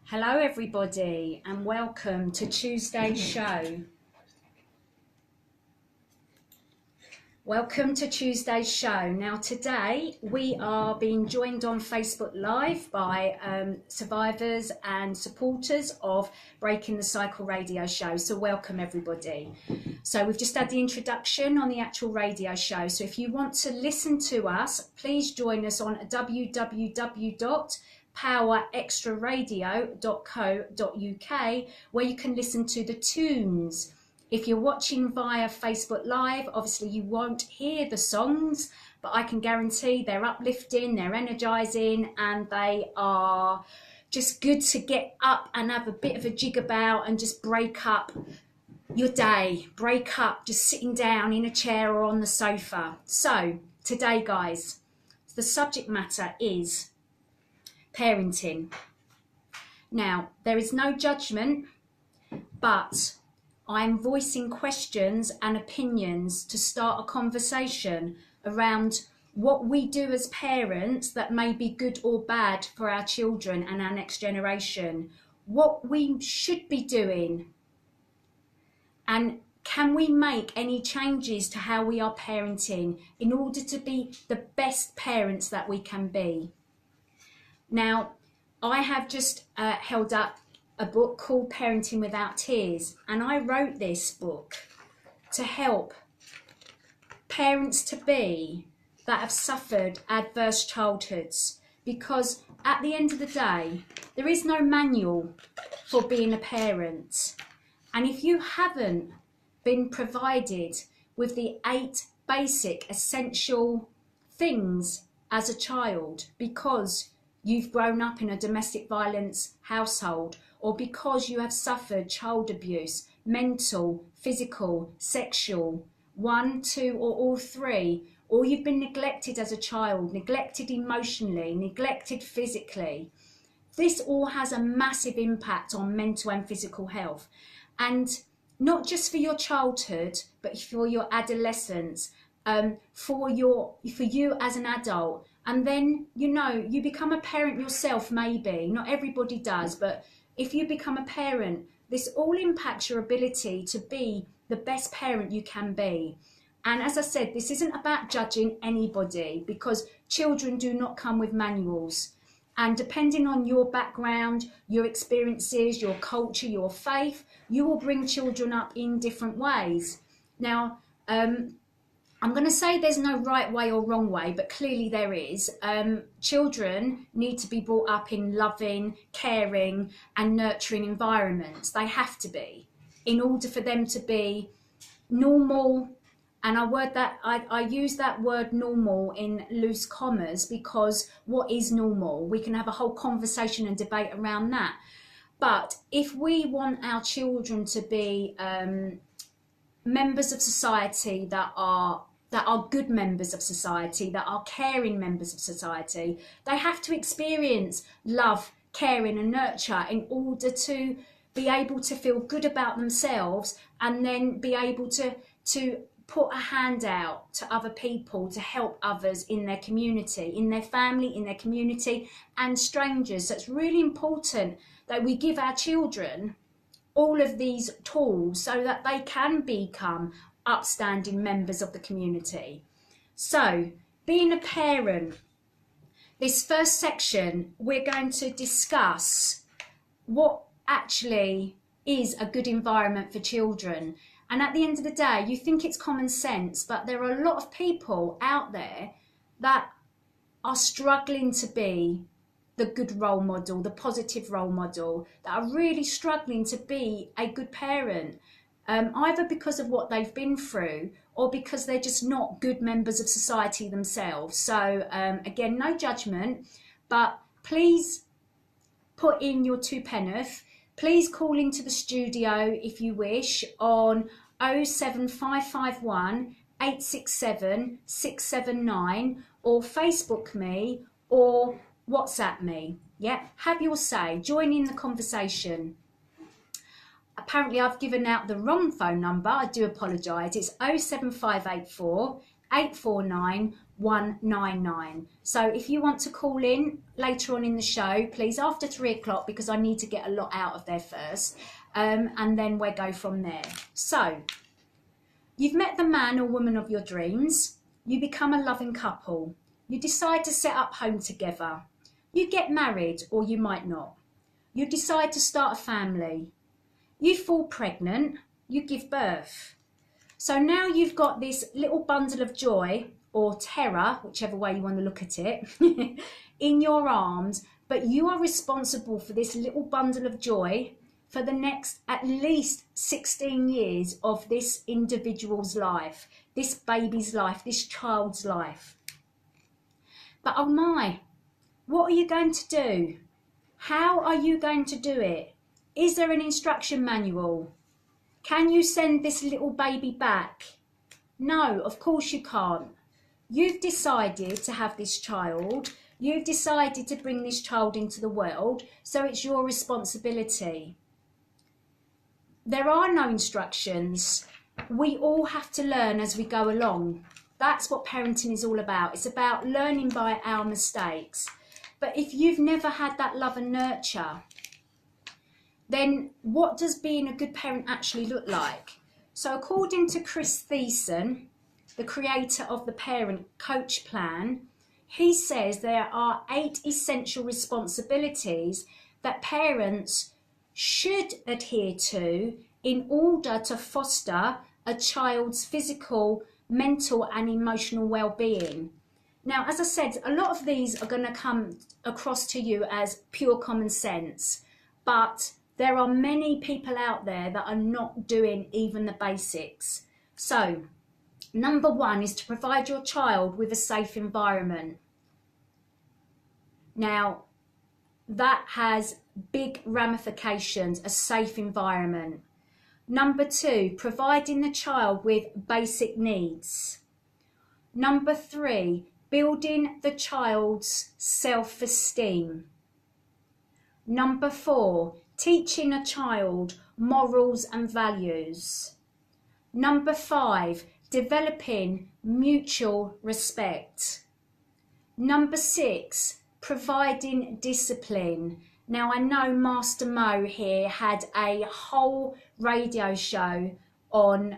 Hello everybody and welcome to Tuesday's show. Welcome to Tuesday's show. Now today we are being joined on Facebook Live by survivors and supporters of Breaking the Cycle radio show. So welcome everybody. So we've just had the introduction on the actual radio show. So if you want to listen to us, please join us on www.powerextraradio.co.uk where you can listen to the tunes. If you're watching via Facebook Live, obviously you won't hear the songs, but I can guarantee they're uplifting, they're energizing, and they are just good to get up and have a bit of a jig about and just break up your day, break up just sitting down in a chair or on the sofa. So today, guys, the subject matter is parenting. Now, there is no judgment, but I'm voicing questions and opinions to start a conversation around what we do as parents that may be good or bad for our children and our next generation, what we should be doing, and can we make any changes to how we are parenting in order to be the best parents that we can be. Now, I have just held up a book called Parenting Without Tears, and I wrote this book to help parents-to-be that have suffered adverse childhoods, because at the end of the day there is no manual for being a parent, and if you haven't been provided with the 8 basic essential things as a child because you've grown up in a domestic violence household, or because you have suffered child abuse, mental, physical, sexual, 1, 2, or all 3, or you've been neglected as a child, neglected emotionally, neglected physically, this all has a massive impact on mental and physical health. And not just for your childhood, but for your adolescence, for you as an adult. And then, you become a parent yourself, maybe. Not everybody does, but if you become a parent, this all impacts your ability to be the best parent you can be. And as I said, this isn't about judging anybody, because children do not come with manuals. And depending on your background, your experiences, your culture, your faith, you will bring children up in different ways. Now, I'm going to say there's no right way or wrong way, but clearly there is. Children need to be brought up in loving, caring and nurturing environments. They have to be, in order for them to be normal. And I use that word normal in loose commas, because what is normal? We can have a whole conversation and debate around that. But if we want our children to be members of society that are good members of society, that are caring members of society, they have to experience love, caring and nurture in order to be able to feel good about themselves, and then be able to put a hand out to other people to help others in their community, in their family, in their community, and strangers. So it's really important that we give our children all of these tools so that they can become upstanding members of the community. So, being a parent, this first section, we're going to discuss what actually is a good environment for children. And at the end of the day, you think it's common sense, but there are a lot of people out there that are struggling to be the good role model, the positive role model, that are really struggling to be a good parent, either because of what they've been through or because they're just not good members of society themselves. So again, no judgment, but please put in your 2 penneth. Please call into the studio if you wish on 07551 867 679, or Facebook me, or WhatsApp me. Yeah, have your say, join in the conversation. Apparently I've given out the wrong phone number. I do apologise. It's 07584 849 199. So if you want to call in later on in the show, please after 3 o'clock, because I need to get a lot out of there first, and then we'll go from there. So you've met the man or woman of your dreams. You become a loving couple. You decide to set up home together. You get married, or you might not. You decide to start a family. You fall pregnant. You give birth. So now you've got this little bundle of joy or terror, whichever way you want to look at it, in your arms, but you are responsible for this little bundle of joy for the next at least 16 years of this individual's life, this baby's life, this child's life. But oh my, what are you going to do? How are you going to do it? Is there an instruction manual? Can you send this little baby back? No, of course you can't. You've decided to have this child. You've decided to bring this child into the world, so it's your responsibility. There are no instructions. We all have to learn as we go along. That's what parenting is all about. It's about learning by our mistakes. But if you've never had that love and nurture, then what does being a good parent actually look like? So according to Chris Thiessen, the creator of the Parent Coach Plan, he says there are 8 essential responsibilities that parents should adhere to in order to foster a child's physical, mental and emotional well-being. Now, as I said, a lot of these are going to come across to you as pure common sense, but there are many people out there that are not doing even the basics. So, number 1 is to provide your child with a safe environment. Now, that has big ramifications, a safe environment. Number 2, providing the child with basic needs. Number 3, building the child's self-esteem. Number 4, teaching a child morals and values. Number 5, developing mutual respect. Number 6, providing discipline. Now, I know Master Mo here had a whole radio show on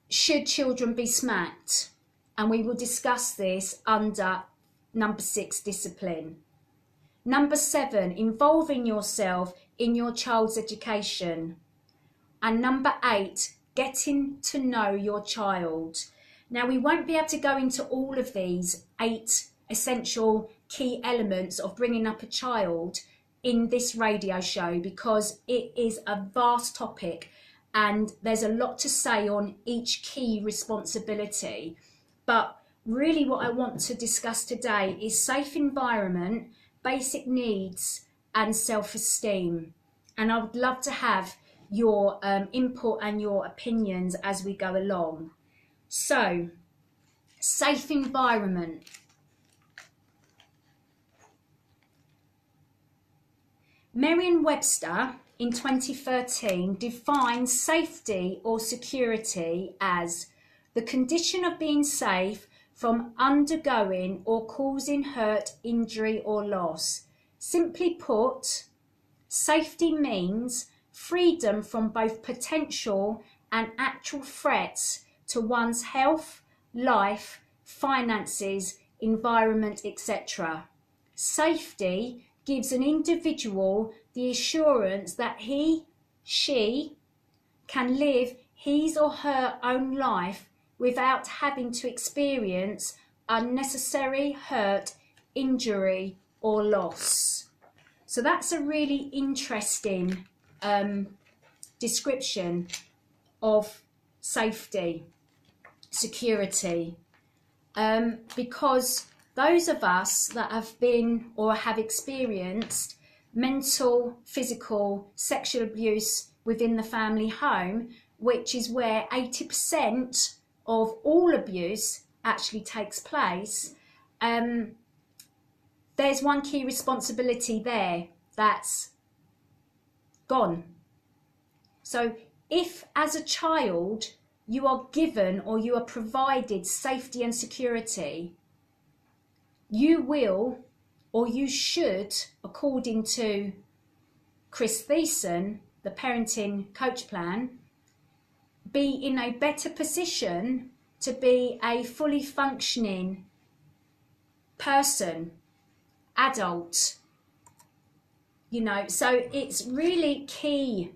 should children be smacked, and we will discuss this under number 6, discipline. Number 7, involving yourself in your child's education. And number 8, getting to know your child. Now, we won't be able to go into all of these 8 essential key elements of bringing up a child in this radio show, because it is a vast topic and there's a lot to say on each key responsibility. But really what I want to discuss today is safe environment, basic needs and self-esteem. And I would love to have your input and your opinions as we go along. So, safe environment. Merriam-Webster in 2013 defined safety or security as the condition of being safe from undergoing or causing hurt, injury or loss. Simply put, safety means freedom from both potential and actual threats to one's health, life, finances, environment, etc. Safety gives an individual the assurance that she can live his or her own life without having to experience unnecessary hurt, injury or loss. So that's a really interesting description of safety, security, because those of us that have been or have experienced mental, physical, sexual abuse within the family home, which is where 80% of all abuse actually takes place, there's one key responsibility there that's gone. So if as a child you are given or you are provided safety and security, you will, or you should, according to Chris Thiessen, the parenting coach plan, be in a better position to be a fully functioning person, adult. You know, so it's really key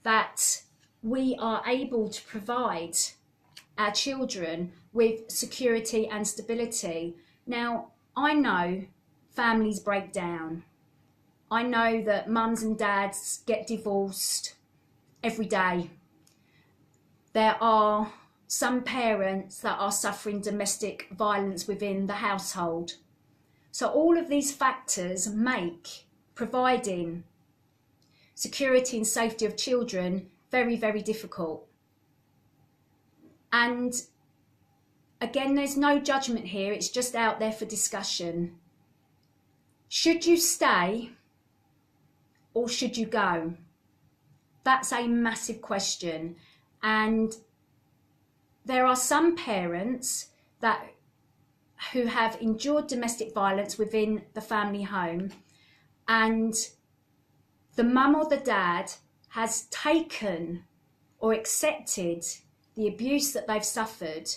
that we are able to provide our children with security and stability. Now, I know families break down. I know that mums and dads get divorced every day. There are some parents that are suffering domestic violence within the household. So all of these factors make providing security and safety of children very, very difficult. And again, there's no judgment here, it's just out there for discussion. Should you stay or should you go? That's a massive question. And there are some parents who have endured domestic violence within the family home, and the mum or the dad has taken or accepted the abuse that they've suffered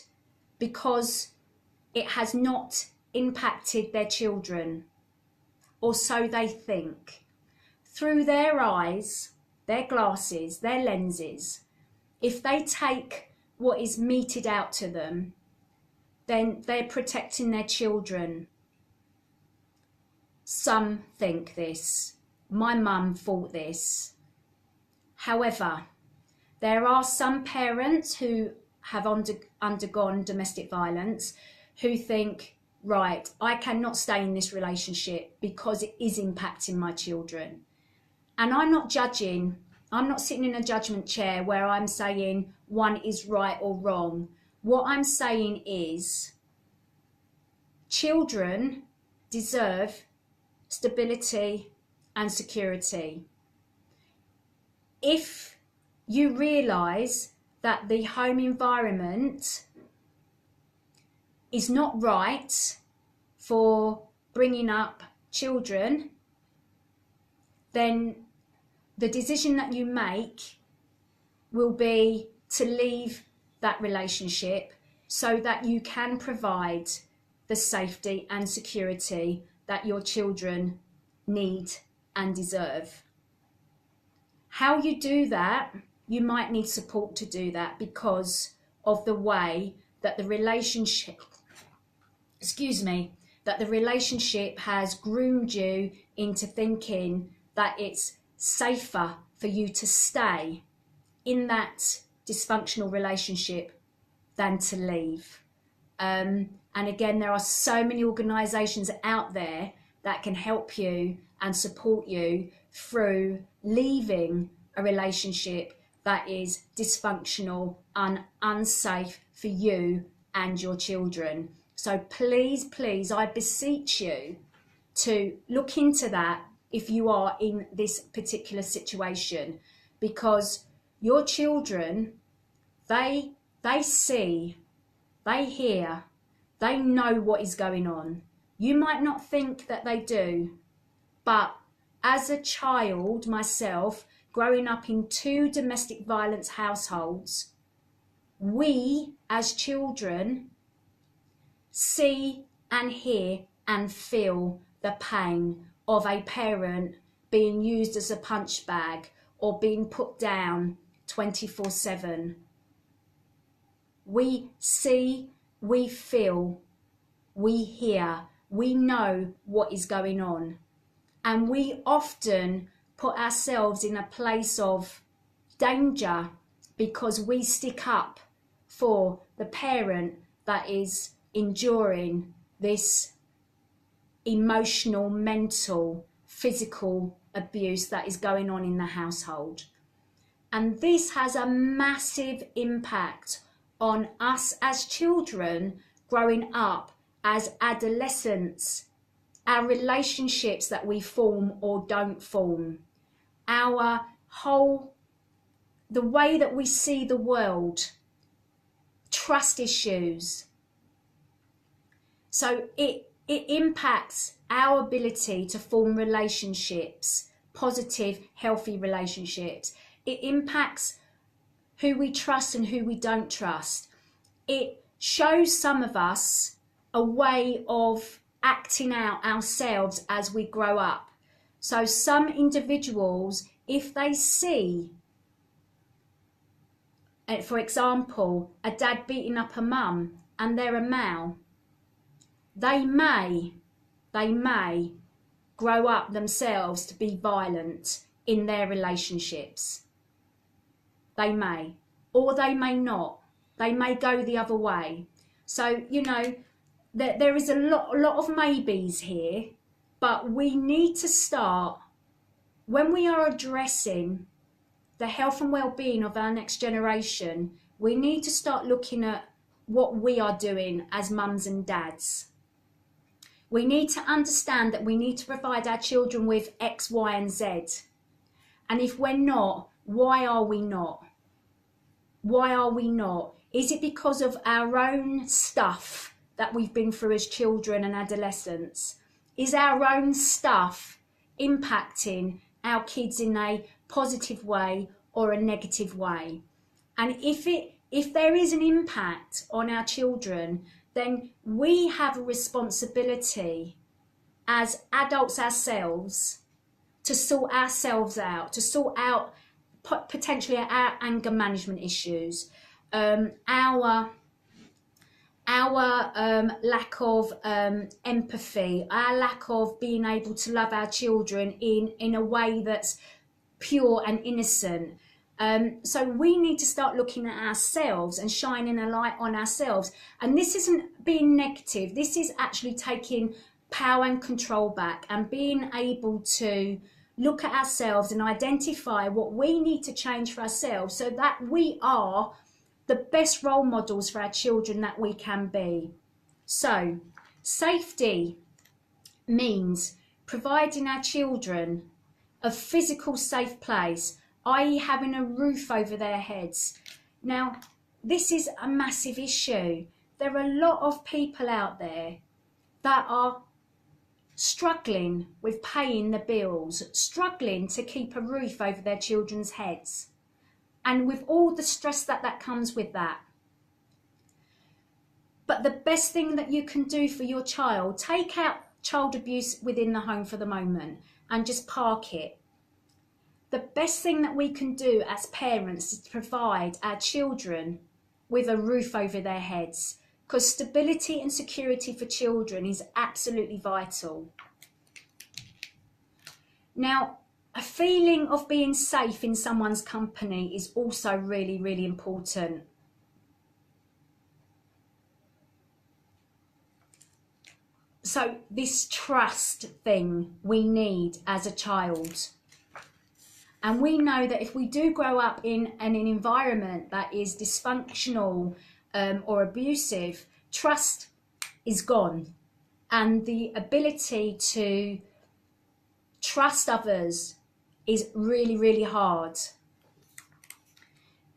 because it has not impacted their children, or so they think. Through their eyes, their glasses, their lenses, if they take what is meted out to them, then they're protecting their children. Some think this. My mum thought this. However, there are some parents who have undergone domestic violence who think, right, I cannot stay in this relationship because it is impacting my children. And I'm not judging. I'm not sitting in a judgment chair where I'm saying one is right or wrong. What I'm saying is children deserve stability and security. If you realise that the home environment is not right for bringing up children, then the decision that you make will be to leave that relationship so that you can provide the safety and security that your children need and deserve. How you do that, you might need support to do that because of the way that the relationship, that the relationship has groomed you into thinking that it's safer for you to stay in that dysfunctional relationship than to leave. And again, there are so many organisations out there that can help you and support you through leaving a relationship that is dysfunctional and unsafe for you and your children. So please, please, I beseech you to look into that if you are in this particular situation, because your children, they see, they hear, they know what is going on. You might not think that they do, but as a child myself, growing up in 2 domestic violence households, we as children see and hear and feel the pain of a parent being used as a punch bag or being put down 24/7. We see, we feel, we hear, we know what is going on. And we often put ourselves in a place of danger because we stick up for the parent that is enduring this emotional, mental, physical abuse that is going on in the household. And this has a massive impact on us as children growing up, as adolescents, our relationships that we form or don't form, the way that we see the world, trust issues. So it impacts our ability to form relationships, positive, healthy relationships. It impacts who we trust and who we don't trust. It shows some of us a way of acting out ourselves as we grow up. So some individuals, if they see, for example, a dad beating up a mum and they're a male, they may grow up themselves to be violent in their relationships. They may, or they may not. They may go the other way. So, you know, there is a lot of maybes here, but we need to start, when we are addressing the health and well-being of our next generation, we need to start looking at what we are doing as mums and dads. We need to understand that we need to provide our children with X, Y, and Z. And if we're not, why are we not? Why are we not? Is it because of our own stuff that we've been through as children and adolescents? Is our own stuff impacting our kids in a positive way or a negative way? And if there is an impact on our children, then we have a responsibility as adults ourselves to sort ourselves out, to sort out potentially our anger management issues, our lack of empathy, our lack of being able to love our children in a way that's pure and innocent. So we need to start looking at ourselves and shining a light on ourselves. And this isn't being negative. This is actually taking power and control back and being able to look at ourselves and identify what we need to change for ourselves so that we are the best role models for our children that we can be. So, safety means providing our children a physical safe place, i.e. having a roof over their heads. Now, this is a massive issue. There are a lot of people out there that are struggling with paying the bills, struggling to keep a roof over their children's heads, and with all the stress that comes with that. But the best thing that you can do for your child, take out child abuse within the home for the moment and just park it. The best thing that we can do as parents is to provide our children with a roof over their heads, because stability and security for children is absolutely vital. Now, a feeling of being safe in someone's company is also really, really important. So this trust thing we need as a child. And we know that if we do grow up in an environment that is dysfunctional or abusive, trust is gone. And the ability to trust others is really, really hard.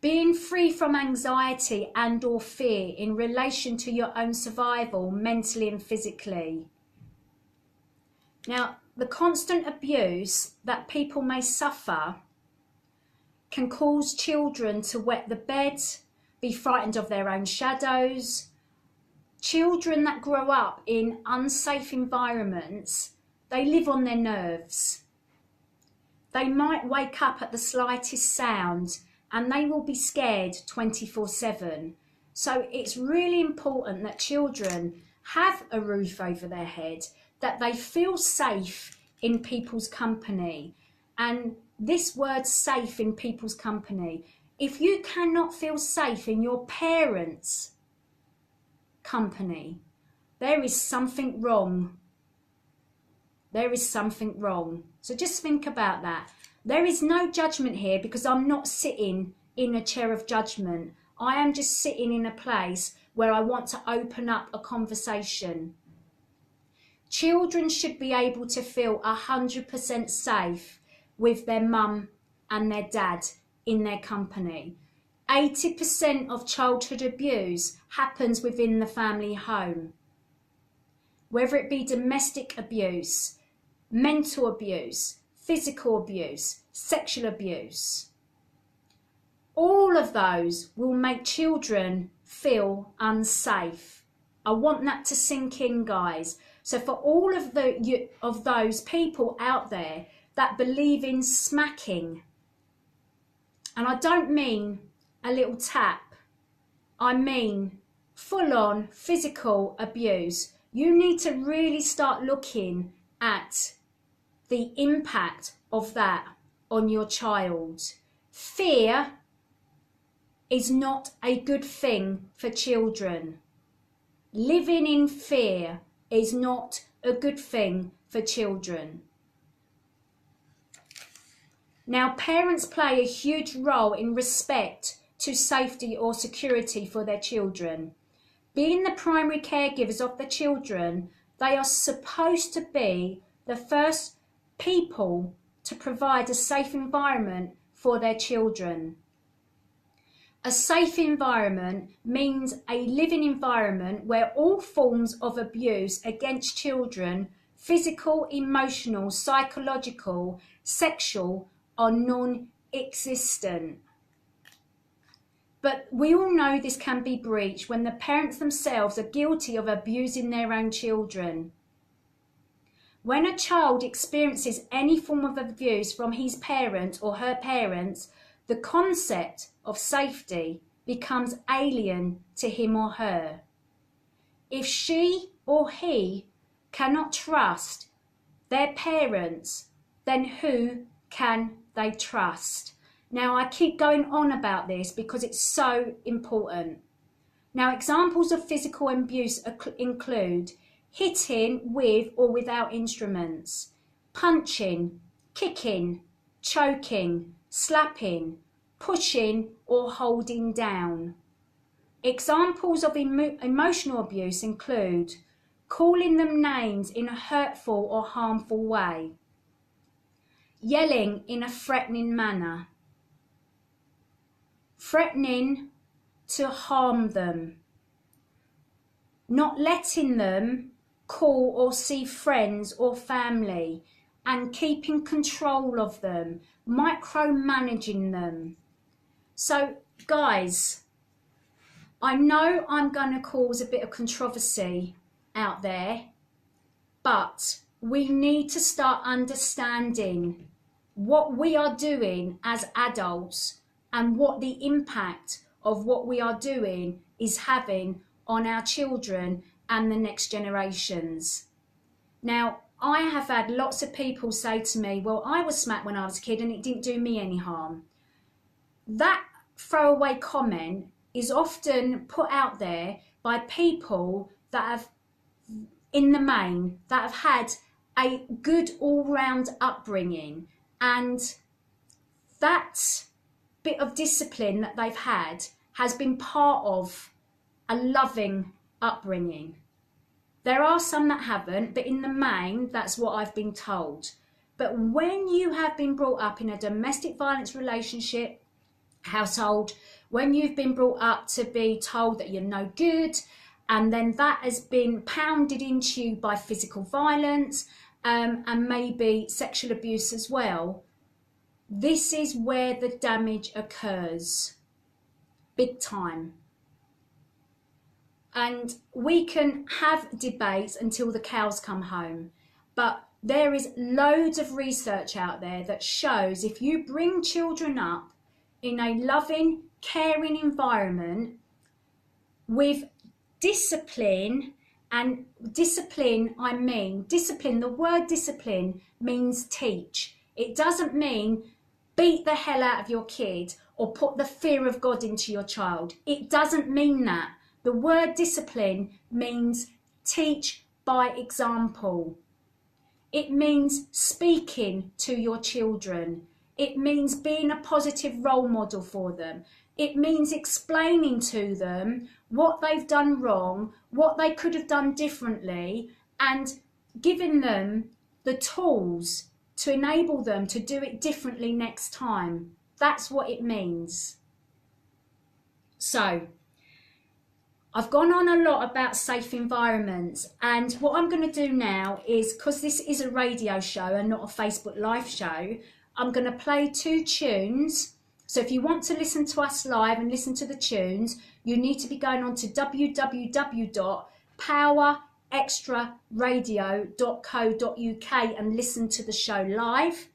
Being free from anxiety and or fear in relation to your own survival, mentally and physically. Now, the constant abuse that people may suffer can cause children to wet the bed, be frightened of their own shadows. Children that grow up in unsafe environments, they live on their nerves. They might wake up at the slightest sound and they will be scared 24/7. So it's really important that children have a roof over their head, that they feel safe in people's company. And this word safe in people's company, if you cannot feel safe in your parents' company, there is something wrong. There is something wrong. So just think about that. There is no judgment here, because I'm not sitting in a chair of judgment. I am just sitting in a place where I want to open up a conversation. Children should be able to feel 100% safe with their mum and their dad in their company. 80% of childhood abuse happens within the family home. Whether it be domestic abuse, mental abuse, physical abuse, sexual abuse. All of those will make children feel unsafe. I want that to sink in, guys. So for all of those people out there that believe in smacking, and I don't mean a little tap, I mean full-on physical abuse, you need to really start looking at the impact of that on your child. Fear is not a good thing for children. Living in fear is not a good thing for children. Now, parents play a huge role in respect to safety or security for their children. Being the primary caregivers of the children, they are supposed to be the first people to provide a safe environment for their children. A safe environment means a living environment where all forms of abuse against children, physical, emotional, psychological, sexual, are non-existent. But we all know this can be breached when the parents themselves are guilty of abusing their own children. When a child experiences any form of abuse from his parent or her parents, the concept of safety becomes alien to him or her. If she or he cannot trust their parents, then who can they trust? Now, I keep going on about this because it's so important. Now, examples of physical abuse include hitting with or without instruments, punching, kicking, choking, slapping, pushing or holding down. Examples of emotional abuse include calling them names in a hurtful or harmful way, yelling in a threatening manner, threatening to harm them, not letting them call or see friends or family, and keeping control of them, micromanaging them. So, guys, I know I'm going to cause a bit of controversy out there, but we need to start understanding what we are doing as adults and what the impact of what we are doing is having on our children and the next generations. Now, I have had lots of people say to me, well, I was smacked when I was a kid and it didn't do me any harm. That throwaway comment is often put out there by people that have, in the main, that have had a good all-round upbringing, and that bit of discipline that they've had has been part of a loving upbringing. There are some that haven't, but in the main, that's what I've been told. But when you have been brought up in a domestic violence relationship, household, when you've been brought up to be told that you're no good, and then that has been pounded into you by physical violence and maybe sexual abuse as well, this is where the damage occurs, big time. And we can have debates until the cows come home, but there is loads of research out there that shows if you bring children up in a loving, caring environment with discipline, and discipline, the word discipline means teach. It doesn't mean beat the hell out of your kid or put the fear of God into your child. It doesn't mean that. The word discipline means teach by example. It means speaking to your children. It means being a positive role model for them. It means explaining to them what they've done wrong, what they could have done differently, and giving them the tools to enable them to do it differently next time. That's what it means. So I've gone on a lot about safe environments, and what I'm going to do now is, because this is a radio show and not a Facebook live show, I'm going to play 2 tunes. So if you want to listen to us live and listen to the tunes, you need to be going on to www.powerextraradio.co.uk and listen to the show live.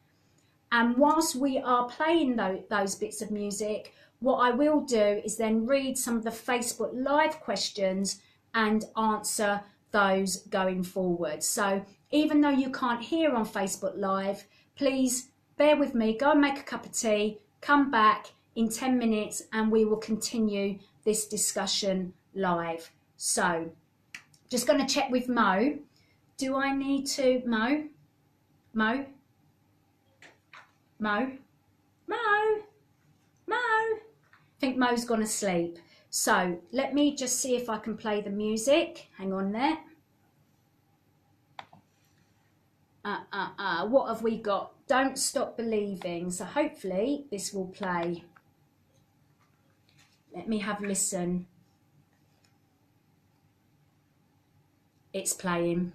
And whilst we are playing those bits of music, what I will do is then read some of the Facebook Live questions and answer those going forward. So even though you can't hear on Facebook Live, please bear with me, go and make a cup of tea, come back in 10 minutes and we will continue this discussion live. So just going to check with Mo. Do I need to, Mo? I think Mo's gone asleep. So let me just see if I can play the music. Hang on there. What have we got? Don't Stop Believing. So hopefully this will play. Let me have a listen. It's playing.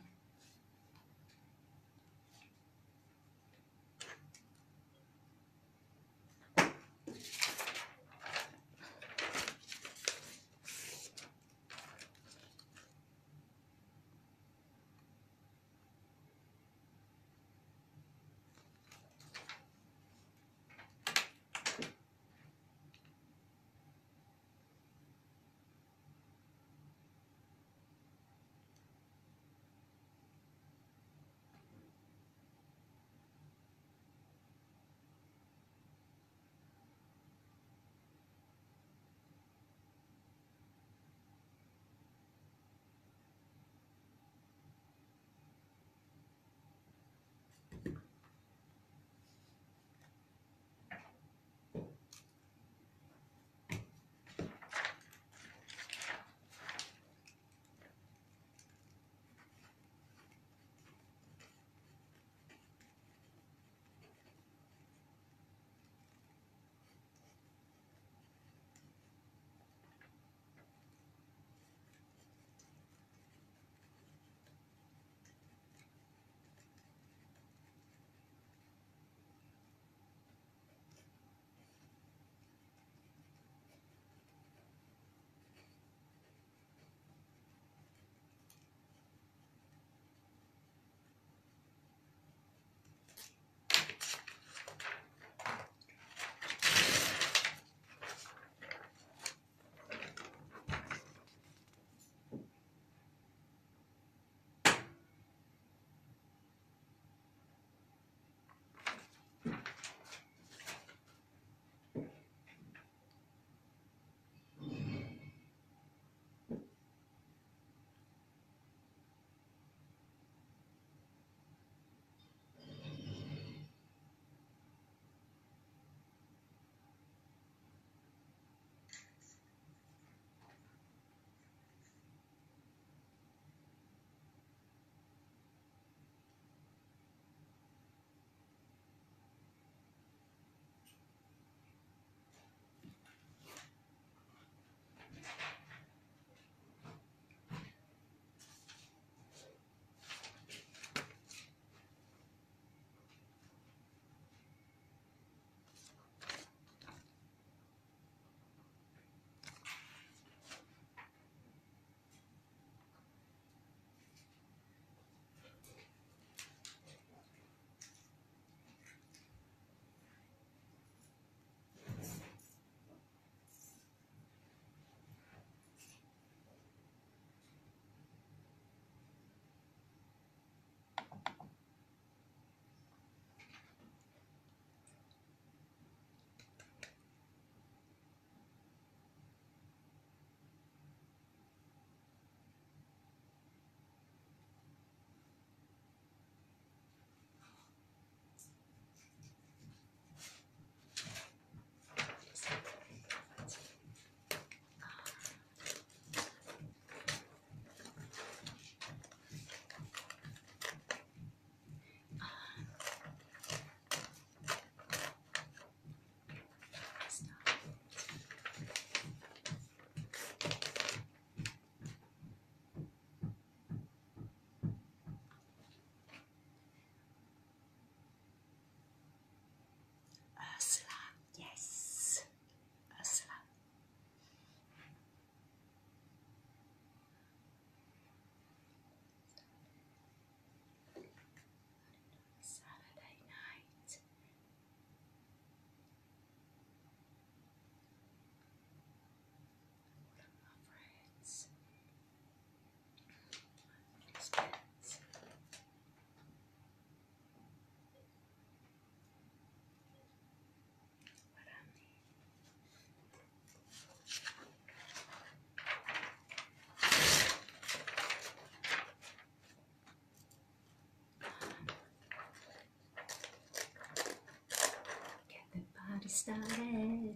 started.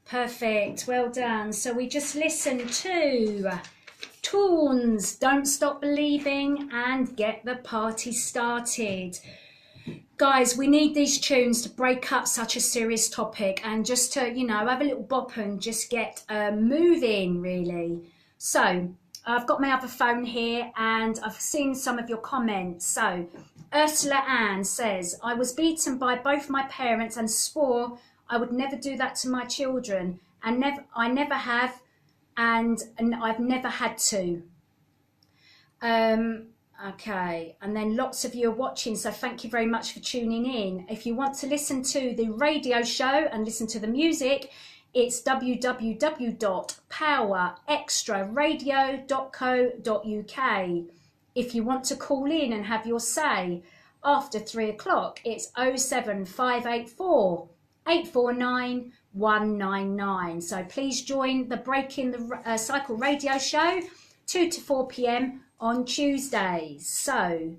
Perfect, well done. So we just listened to Tones, Don't Stop Believing, and Get the Party Started. Guys, we need these tunes to break up such a serious topic and just to, you know, have a little bop and just get moving, really. So I've got my other phone here and I've seen some of your comments. So Ursula Ann says, I was beaten by both my parents and swore I would never do that to my children, and I never have, and I've never had to. Okay, and then lots of you are watching, so thank you very much for tuning in. If you want to listen to the radio show and listen to the music, it's www.powerextraradio.co.uk. If you want to call in and have your say after 3 o'clock, it's 07584 849 199. So please join the Breaking the Cycle radio show 2 to 4 p.m. on Tuesdays. So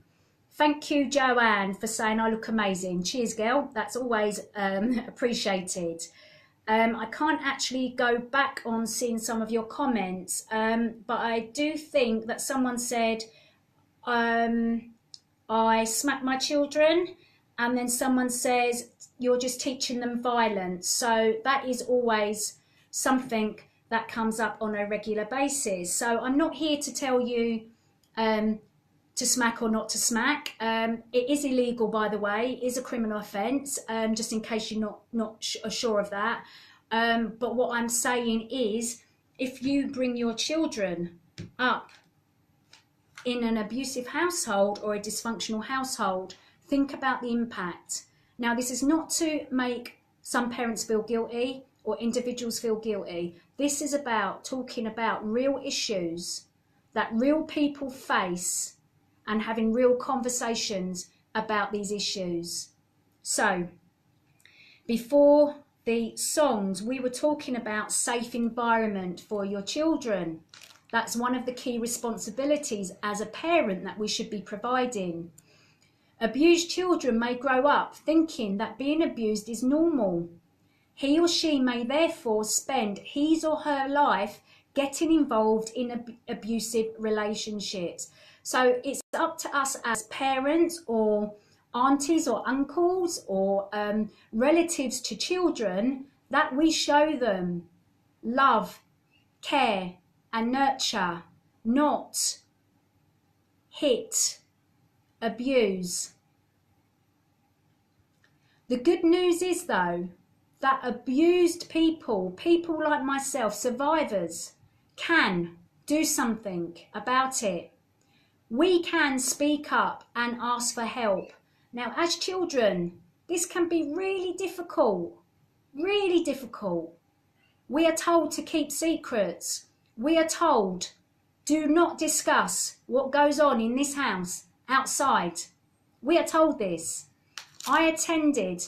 thank you, Joanne, for saying I look amazing. Cheers, girl. That's always appreciated. I can't actually go back on seeing some of your comments, but I do think that someone said I smack my children, and then someone says you're just teaching them violence. So that is always something that comes up on a regular basis. So I'm not here to tell you to smack or not to smack. It is illegal, by the way. It is a criminal offence, just in case you're not sure of that. But what I'm saying is, if you bring your children up in an abusive household or a dysfunctional household, think about the impact. Now, this is not to make some parents feel guilty or individuals feel guilty. This is about talking about real issues that real people face and having real conversations about these issues. So, before the songs, we were talking about safe environment for your children. That's one of the key responsibilities as a parent that we should be providing. Abused children may grow up thinking that being abused is normal. He or she may therefore spend his or her life getting involved in abusive relationships. So it's up to us as parents or aunties or uncles or relatives to children that we show them love, care and nurture, not hit, abuse. The good news is, though, that abused people like myself, survivors, can do something about it. We can speak up and ask for help. Now, as children, this can be really difficult, really difficult. We are told to keep secrets. We are told, do not discuss what goes on in this house outside. We are told this. I attended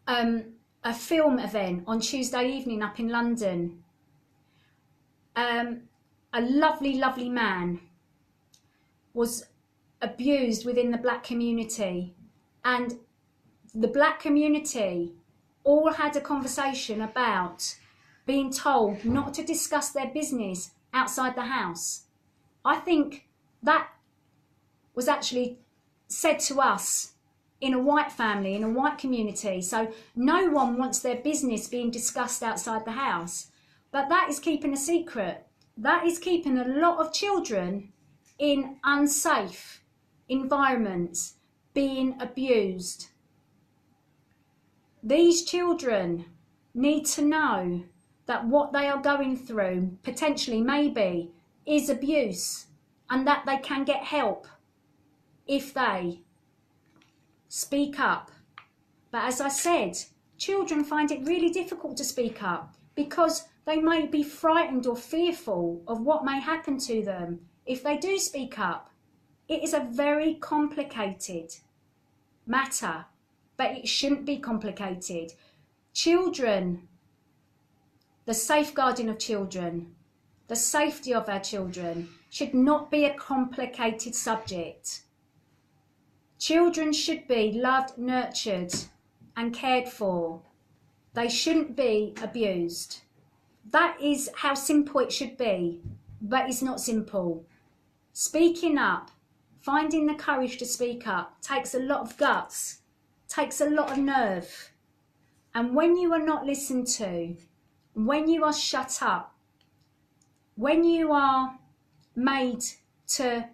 a a film event on Tuesday evening up in London. A lovely, lovely man was abused within the black community, and the black community all had a conversation about being told not to discuss their business outside the house. I think that was actually said to us in a white family, in a white community. So no one wants their business being discussed outside the house. But that is keeping a secret. That is keeping a lot of children in unsafe environments, being abused. These children need to know that what they are going through, potentially, maybe, is abuse, and that they can get help if they speak up. But as I said, children find it really difficult to speak up because they may be frightened or fearful of what may happen to them if they do speak up. It is a very complicated matter, but it shouldn't be complicated. Children, the safeguarding of children, the safety of our children should not be a complicated subject. Children should be loved, nurtured and cared for. They shouldn't be abused. That is how simple it should be, but it's not simple. Speaking up, finding the courage to speak up takes a lot of guts, takes a lot of nerve. And when you are not listened to, when you are shut up, when you are made to,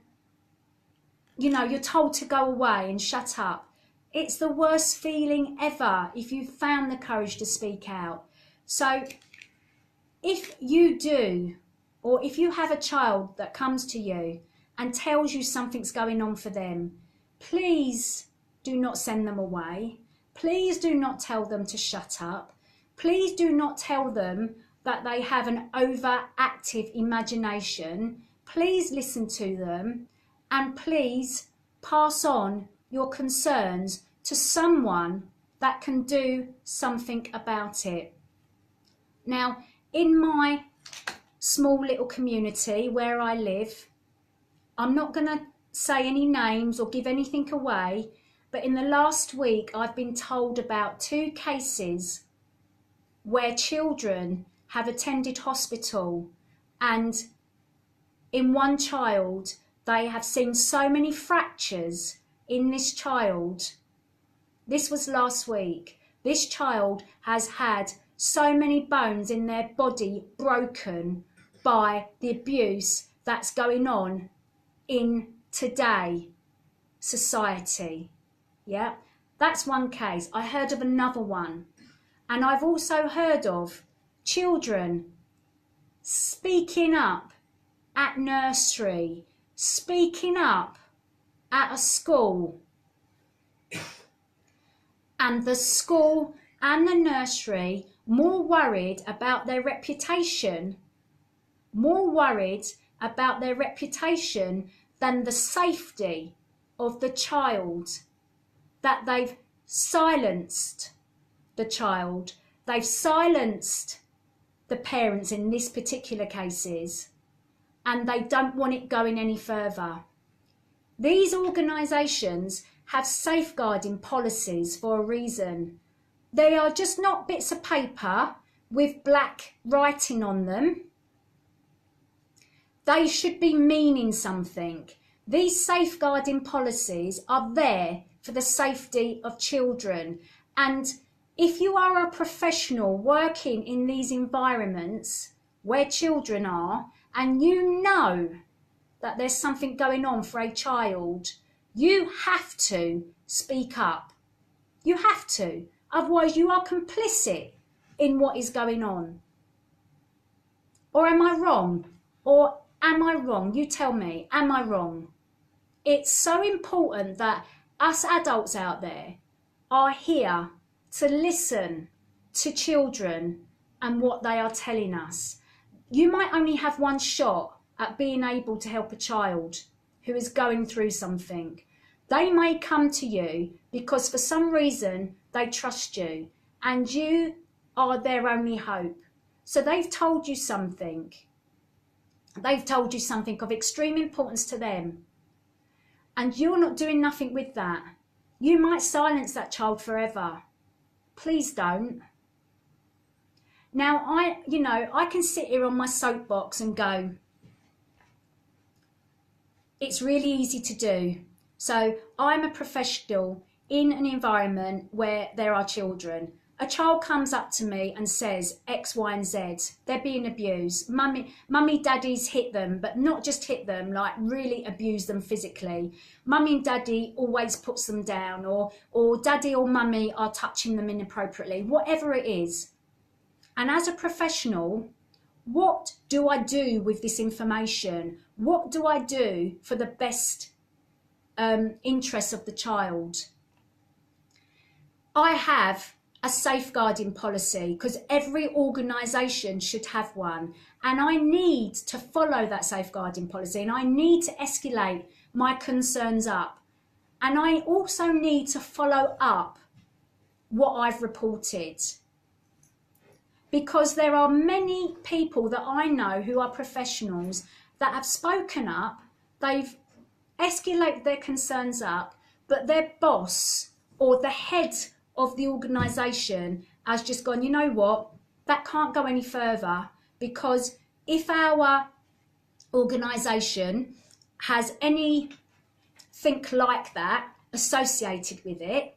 you're told to go away and shut up, it's the worst feeling ever if you've found the courage to speak out. So if you do, or if you have a child that comes to you and tells you something's going on for them, please do not send them away. Please do not tell them to shut up. Please do not tell them that they have an overactive imagination. Please listen to them, and please pass on your concerns to someone that can do something about it. Now, in my small little community where I live, I'm not going to say any names or give anything away, but in the last week I've been told about 2 cases where children have attended hospital, and in one child they have seen so many fractures in this child. This was last week. This child has had so many bones in their body broken by the abuse that's going on in today society. Yeah, that's one case. I heard of another one, and I've also heard of children speaking up at nursery, speaking up at a school, and the school and the nursery more worried about their reputation, than the safety of the child, that they've silenced the child, they've silenced the parents in this particular cases, and they don't want it going any further. These organisations have safeguarding policies for a reason. They are just not bits of paper with black writing on them. They should be meaning something. These safeguarding policies are there for the safety of children. And if you are a professional working in these environments where children are, and you know that there's something going on for a child, you have to speak up. You have to. Otherwise you are complicit in what is going on. Or am I wrong? Or am I wrong? You tell me, am I wrong? It's so important that us adults out there are here to listen to children and what they are telling us. You might only have one shot at being able to help a child who is going through something. They may come to you because for some reason they trust you, and you are their only hope. So they've told you something. They've told you something of extreme importance to them, and you're not doing nothing with that. You might silence that child forever. Please don't. Now, I can sit here on my soapbox and go, it's really easy to do. So I'm a professional in an environment where there are children. A child comes up to me and says X, Y, and Z. They're being abused. Mummy, daddy's hit them, but not just hit them, like really abuse them physically. Mummy and daddy always puts them down, or daddy or mummy are touching them inappropriately, whatever it is. And as a professional, what do I do with this information? What do I do for the best interests of the child? I have a safeguarding policy, because every organisation should have one, and I need to follow that safeguarding policy, and I need to escalate my concerns up, and I also need to follow up what I've reported, because there are many people that I know who are professionals that have spoken up. They've escalated their concerns up, but their boss or the head of the organisation has just gone, you know what, that can't go any further, because if our organisation has anything like that associated with it,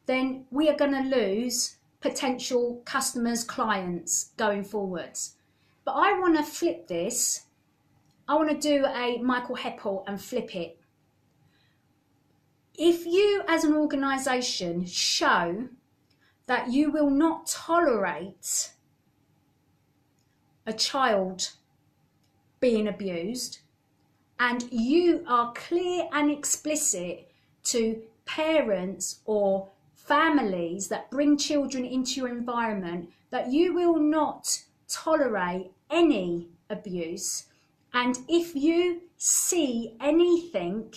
then we are going to lose potential customers, clients going forwards. But I want to flip this. I want to do a Michael Heppel and flip it. If you as an organisation show that you will not tolerate a child being abused, and you are clear and explicit to parents or families that bring children into your environment that you will not tolerate any abuse, and if you see anything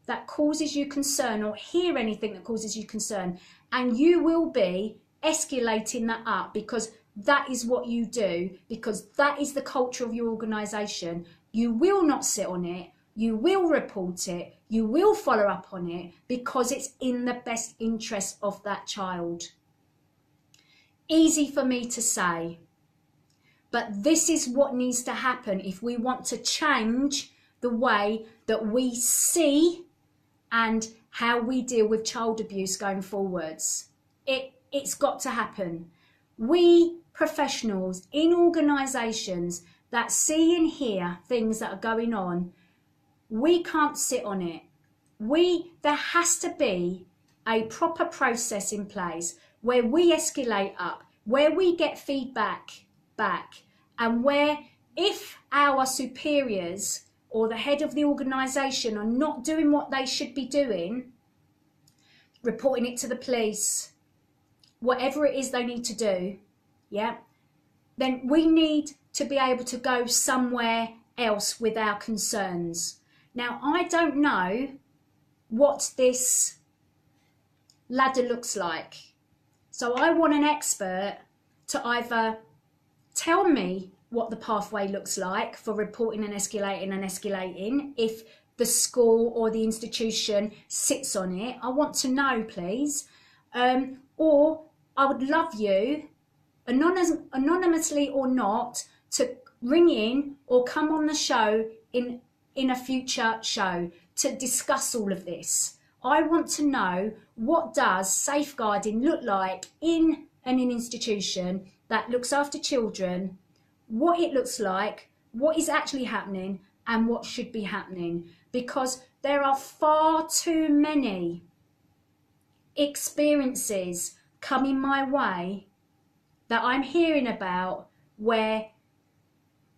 that causes you concern or hear anything that causes you concern, and you will be escalating that up, because that is what you do, because that is the culture of your organisation. You will not sit on it, you will report it, you will follow up on it, because it's in the best interest of that child. Easy for me to say, but this is what needs to happen if we want to change the way that we see and how we deal with child abuse going forwards. It's got to happen. We professionals in organisations that see and hear things that are going on, we can't sit on it. There has to be a proper process in place where we escalate up, where we get feedback back, and where if our superiors or the head of the organisation are not doing what they should be doing, reporting it to the police, whatever it is they need to do, yeah, then we need to be able to go somewhere else with our concerns. Now, I don't know what this ladder looks like, so I want an expert to either tell me what the pathway looks like for reporting and escalating if the school or the institution sits on it. I want to know, please. Or I would love you, anonymously or not, to ring in or come on the show in a future show to discuss all of this. I want to know, what does safeguarding look like in an institution that looks after children, what it looks like, what is actually happening, and what should be happening, because there are far too many experiences coming my way that I'm hearing about where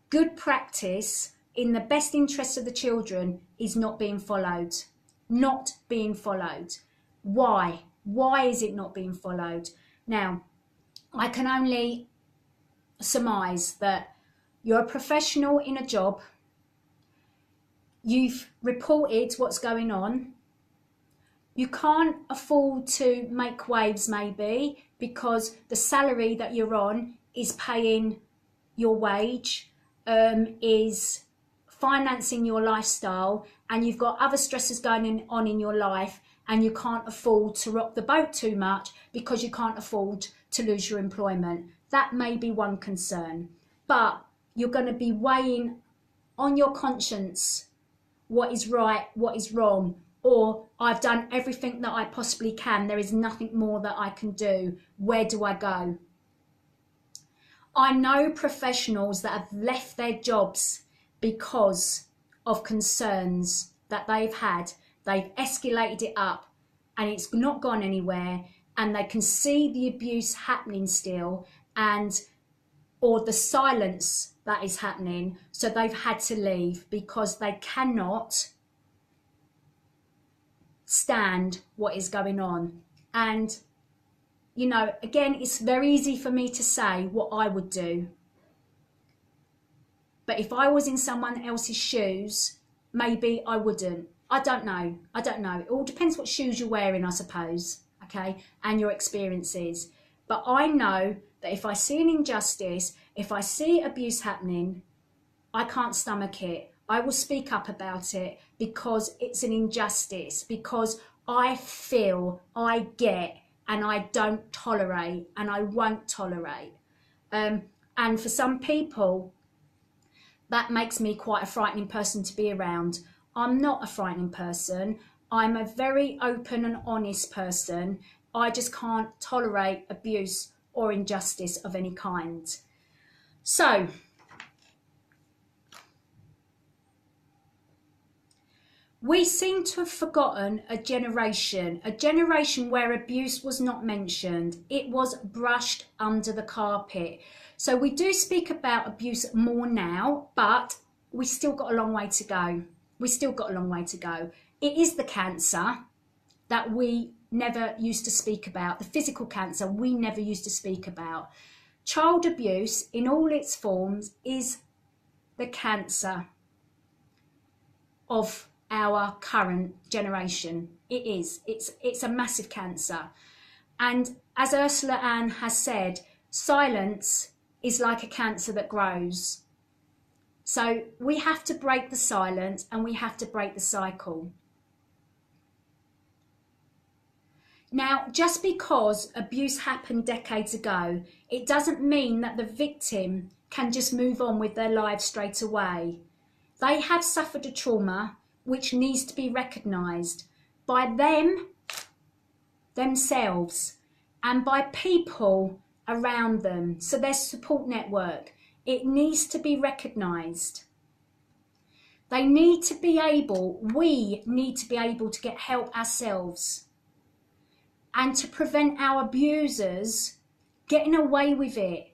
good practice in the best interests of the children is not being followed. Not being followed. Why? Why is it not being followed? Now, I can only surmise that you're a professional in a job, you've reported what's going on, you can't afford to make waves maybe, because the salary that you're on is paying your wage, is financing your lifestyle, and you've got other stresses going on in your life, and you can't afford to rock the boat too much because you can't afford to lose your employment. That may be one concern, but you're going to be weighing on your conscience what is right, what is wrong, or I've done everything that I possibly can. There is nothing more that I can do. Where do I go? I know professionals that have left their jobs because of concerns that they've had. They've escalated it up and it's not gone anywhere, and they can see the abuse happening still, and or the silence that is happening, so they've had to leave because they cannot stand what is going on. And you know, again, it's very easy for me to say what I would do, but if I was in someone else's shoes, maybe I wouldn't. I don't know. It all depends what shoes you're wearing, I suppose, okay, and your experiences. But I know that if I see an injustice, if I see abuse happening, I can't stomach it. I will speak up about it because it's an injustice, because I feel, I get, and I don't tolerate, and I won't tolerate. And for some people, that makes me quite a frightening person to be around. I'm not a frightening person. I'm a very open and honest person. I just can't tolerate abuse or injustice of any kind. So, we seem to have forgotten a generation where abuse was not mentioned. It was brushed under the carpet. So we do speak about abuse more now, but we still got a long way to go. It is the cancer that we never used to speak about, the physical cancer we never used to speak about. Child abuse in all its forms is the cancer of our current generation. It is. It's a massive cancer. And as Ursula Ann has said, silence is like a cancer that grows. So we have to break the silence and we have to break the cycle. Now, just because abuse happened decades ago, it doesn't mean that the victim can just move on with their lives straight away. They have suffered a trauma which needs to be recognised by themselves, and by people around them. So their support network, it needs to be recognised. We need to be able to get help ourselves, and to prevent our abusers getting away with it,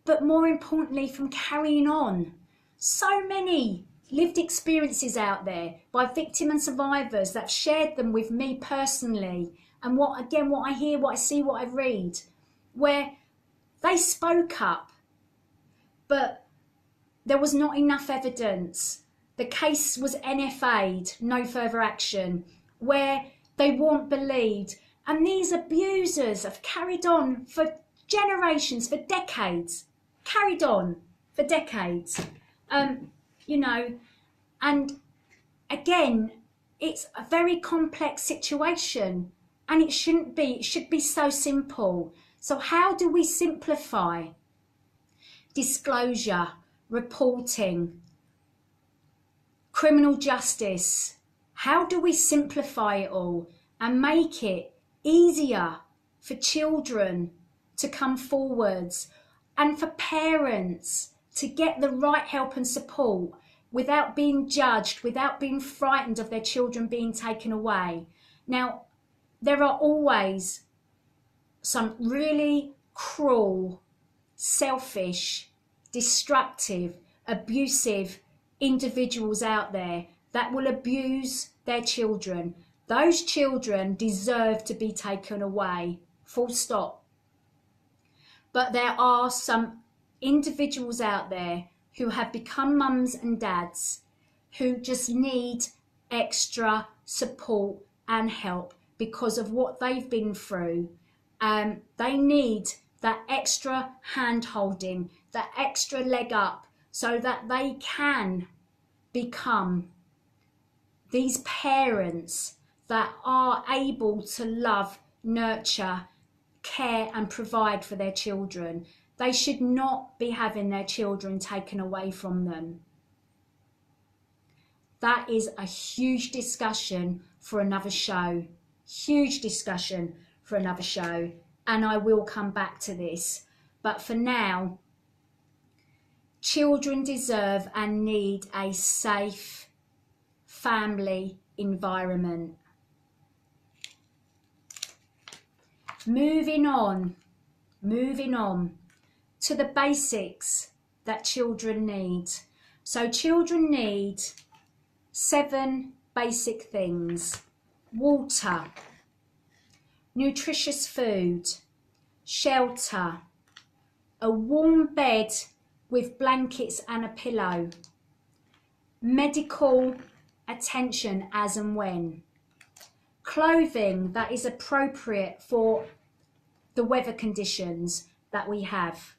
but more importantly, from carrying on. So many lived experiences out there by victims and survivors that have shared them with me personally, and what I hear, what I see, what I read, where they spoke up, but there was not enough evidence. The case was NFA'd, no further action, where they weren't believed. And these abusers have carried on for generations, for decades, you know, and again, it's a very complex situation, and it shouldn't be. It should be so simple. So how do we simplify disclosure, reporting, criminal justice? How do we simplify it all and make it easier for children to come forwards, and for parents to get the right help and support without being judged, without being frightened of their children being taken away? Now, there are always some really cruel, selfish, destructive, abusive individuals out there that will abuse their children. Those children deserve to be taken away, full stop. But there are some individuals out there who have become mums and dads who just need extra support and help because of what they've been through, They need that extra hand holding, that extra leg up, so that they can become these parents that are able to love, nurture, care and provide for their children. They should not be having their children taken away from them. That is a huge discussion for another show. Huge discussion for another show. And I will come back to this. But for now, children deserve and need a safe family environment. Moving on to the basics that children need. So children need 7 basic things: water, nutritious food, shelter, a warm bed with blankets and a pillow, medical attention as and when, clothing that is appropriate for the weather conditions that we have,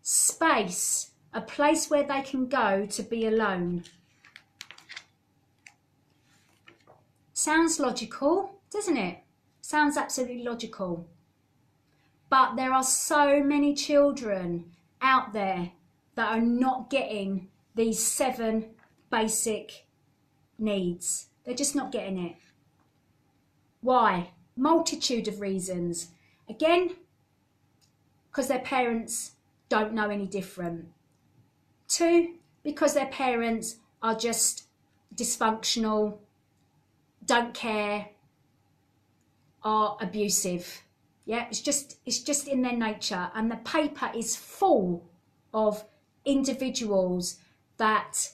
space, a place where they can go to be alone. Sounds logical, doesn't it? Sounds absolutely logical. But there are so many children out there that are not getting these 7 basic needs. They're just not getting it. Why? Multitude of reasons. Again, because their parents don't know any different. 2, because their parents are just dysfunctional, don't care, are abusive. Yeah, it's just in their nature. And the paper is full of individuals that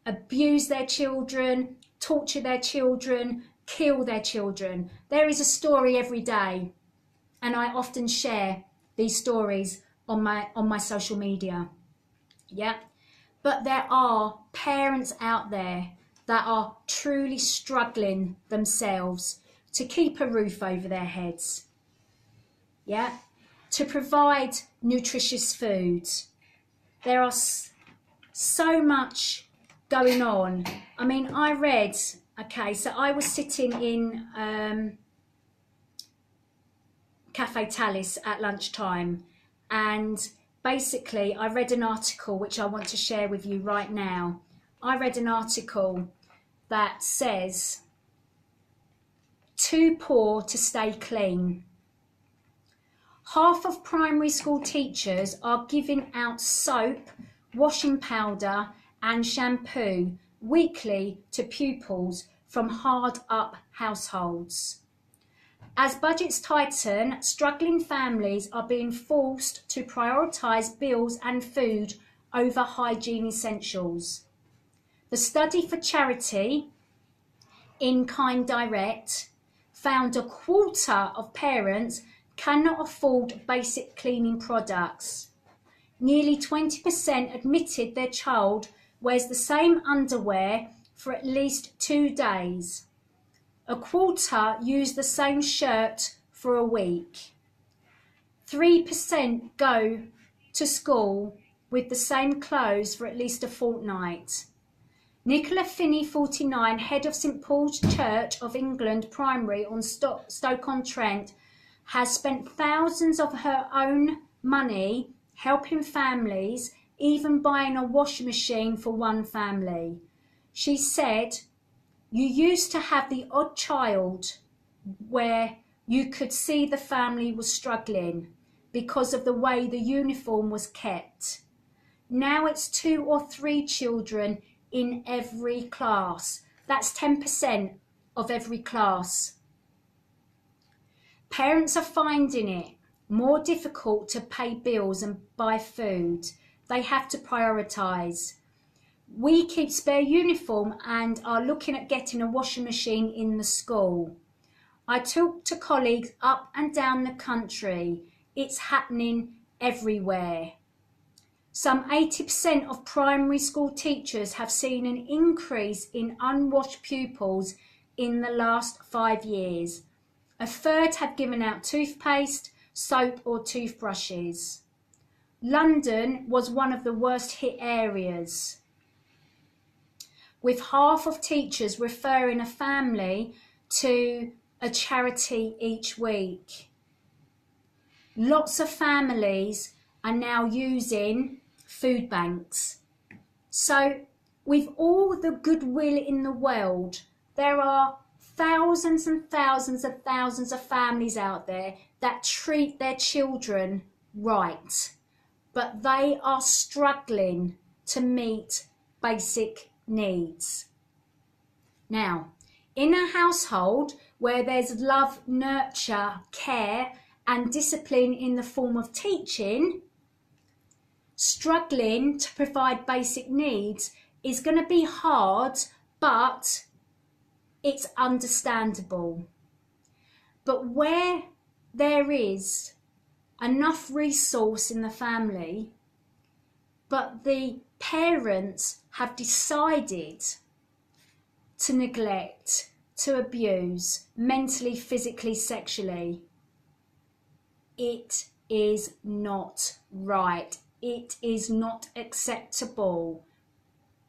abuse their children, torture their children, kill their children. There is a story every day, and I often share these stories on my social media. Yeah, but there are parents out there that are truly struggling themselves to keep a roof over their heads. Yeah, to provide nutritious food. There are so much going on. I mean, I read, okay, so I was sitting in Cafe Talis at lunchtime, and basically I read an article which I want to share with you right now. I read an article that says, too poor to stay clean. Half of primary school teachers are giving out soap, washing powder and shampoo weekly to pupils from hard-up households. As budgets tighten, struggling families are being forced to prioritise bills and food over hygiene essentials. The study for charity, In Kind Direct, found a quarter of parents cannot afford basic cleaning products. Nearly 20% admitted their child wears the same underwear for at least 2 days. A quarter use the same shirt for a week. 3% go to school with the same clothes for at least a fortnight. Nicola Finney, 49, head of St Paul's Church of England Primary on Stoke-on-Trent, has spent thousands of her own money helping families, even buying a washing machine for one family. She said, "You used to have the odd child where you could see the family was struggling because of the way the uniform was kept. Now it's 2 or 3 children in every class. That's 10% of every class." Parents are finding it more difficult to pay bills and buy food. They have to prioritise. We keep spare uniform and are looking at getting a washing machine in the school. I talk to colleagues up and down the country. It's happening everywhere. Some 80% of primary school teachers have seen an increase in unwashed pupils in the last 5 years. A third have given out toothpaste, soap or toothbrushes. London was one of the worst hit areas, with half of teachers referring a family to a charity each week. Lots of families are now using food banks. So with all the goodwill in the world, there are thousands and thousands of families out there that treat their children right, but they are struggling to meet basic needs. Now, in a household where there's love, nurture, care, and discipline in the form of teaching, struggling to provide basic needs is going to be hard, but it's understandable. But where there is enough resource in the family, but the parents have decided to neglect, to abuse, mentally, physically, sexually, it is not right. It is not acceptable.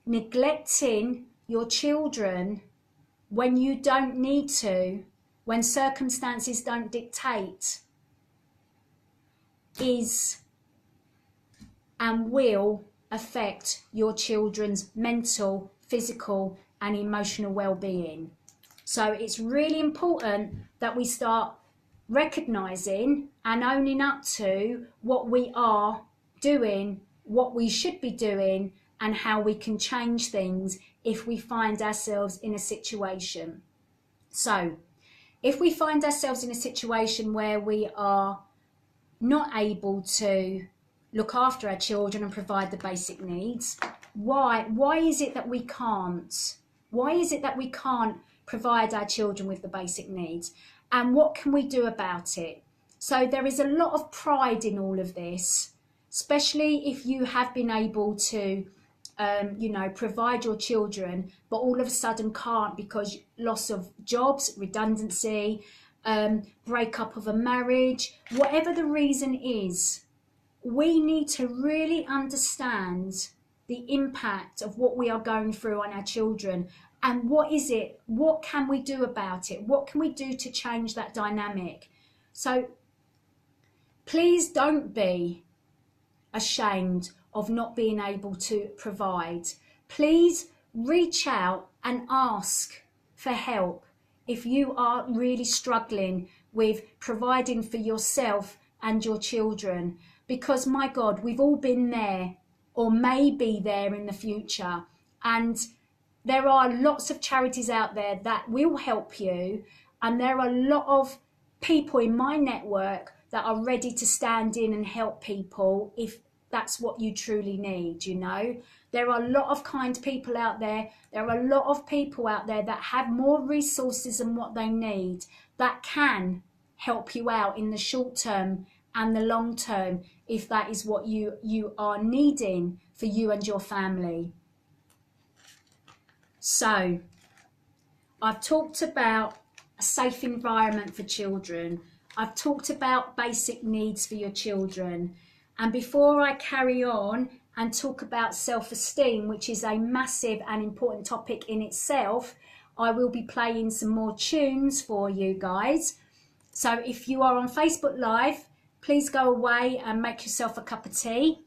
Neglecting your children when you don't need to, when circumstances don't dictate, is and will affect your children's mental, physical and emotional well-being. So it's really important that we start recognising and owning up to what we are doing, what we should be doing, and how we can change things if we find ourselves in a situation. So if we find ourselves in a situation where we are not able to look after our children and provide the basic needs, why is it that we can't? Why is it that we can't provide our children with the basic needs? And what can we do about it? So there is a lot of pride in all of this, especially if you have been able to provide your children, but all of a sudden can't because loss of jobs, redundancy, breakup of a marriage, whatever the reason is. We need to really understand the impact of what we are going through on our children, and what can we do about it? What can we do to change that dynamic? So please don't be ashamed of not being able to provide. Please reach out and ask for help if you are really struggling with providing for yourself and your children, because my God, we've all been there or may be there in the future, and there are lots of charities out there that will help you, and there are a lot of people in my network that are ready to stand in and help people if that's what you truly need. There are a lot of kind people out there. There are a lot of people out there that have more resources than what they need, that can help you out in the short term and the long term if that is what you are needing for you and your family. So I've talked about a safe environment for children. I've talked about basic needs for your children. And before I carry on and talk about self-esteem, which is a massive and important topic in itself, I will be playing some more tunes for you guys. So if you are on Facebook Live, please go away and make yourself a cup of tea.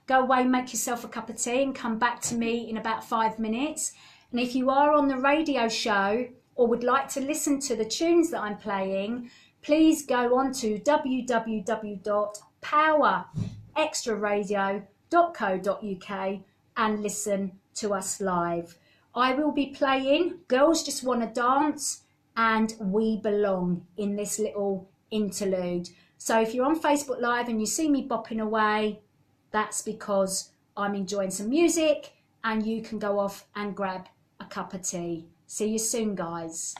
Go away, make yourself a cup of tea and come back to me in about 5 minutes. And if you are on the radio show or would like to listen to the tunes that I'm playing, please go on to www.powerextraradio.co.uk and listen to us live. I will be playing Girls Just Wanna Dance and We Belong in this little interlude. So if you're on Facebook Live and you see me bopping away, that's because I'm enjoying some music, and you can go off and grab a cup of tea. See you soon, guys.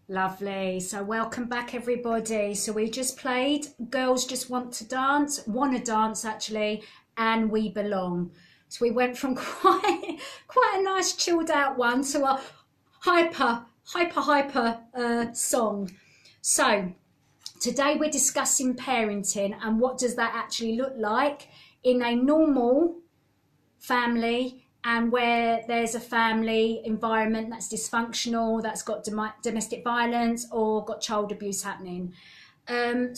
Lovely. So welcome back, everybody. So we just played Girls Just Want to Dance, Wanna Dance actually, and We Belong. So we went from quite a nice chilled out one to a hyper song. So today we're discussing parenting and what does that actually look like in a normal family, and where there's a family environment that's dysfunctional, that's got domestic violence or got child abuse happening. And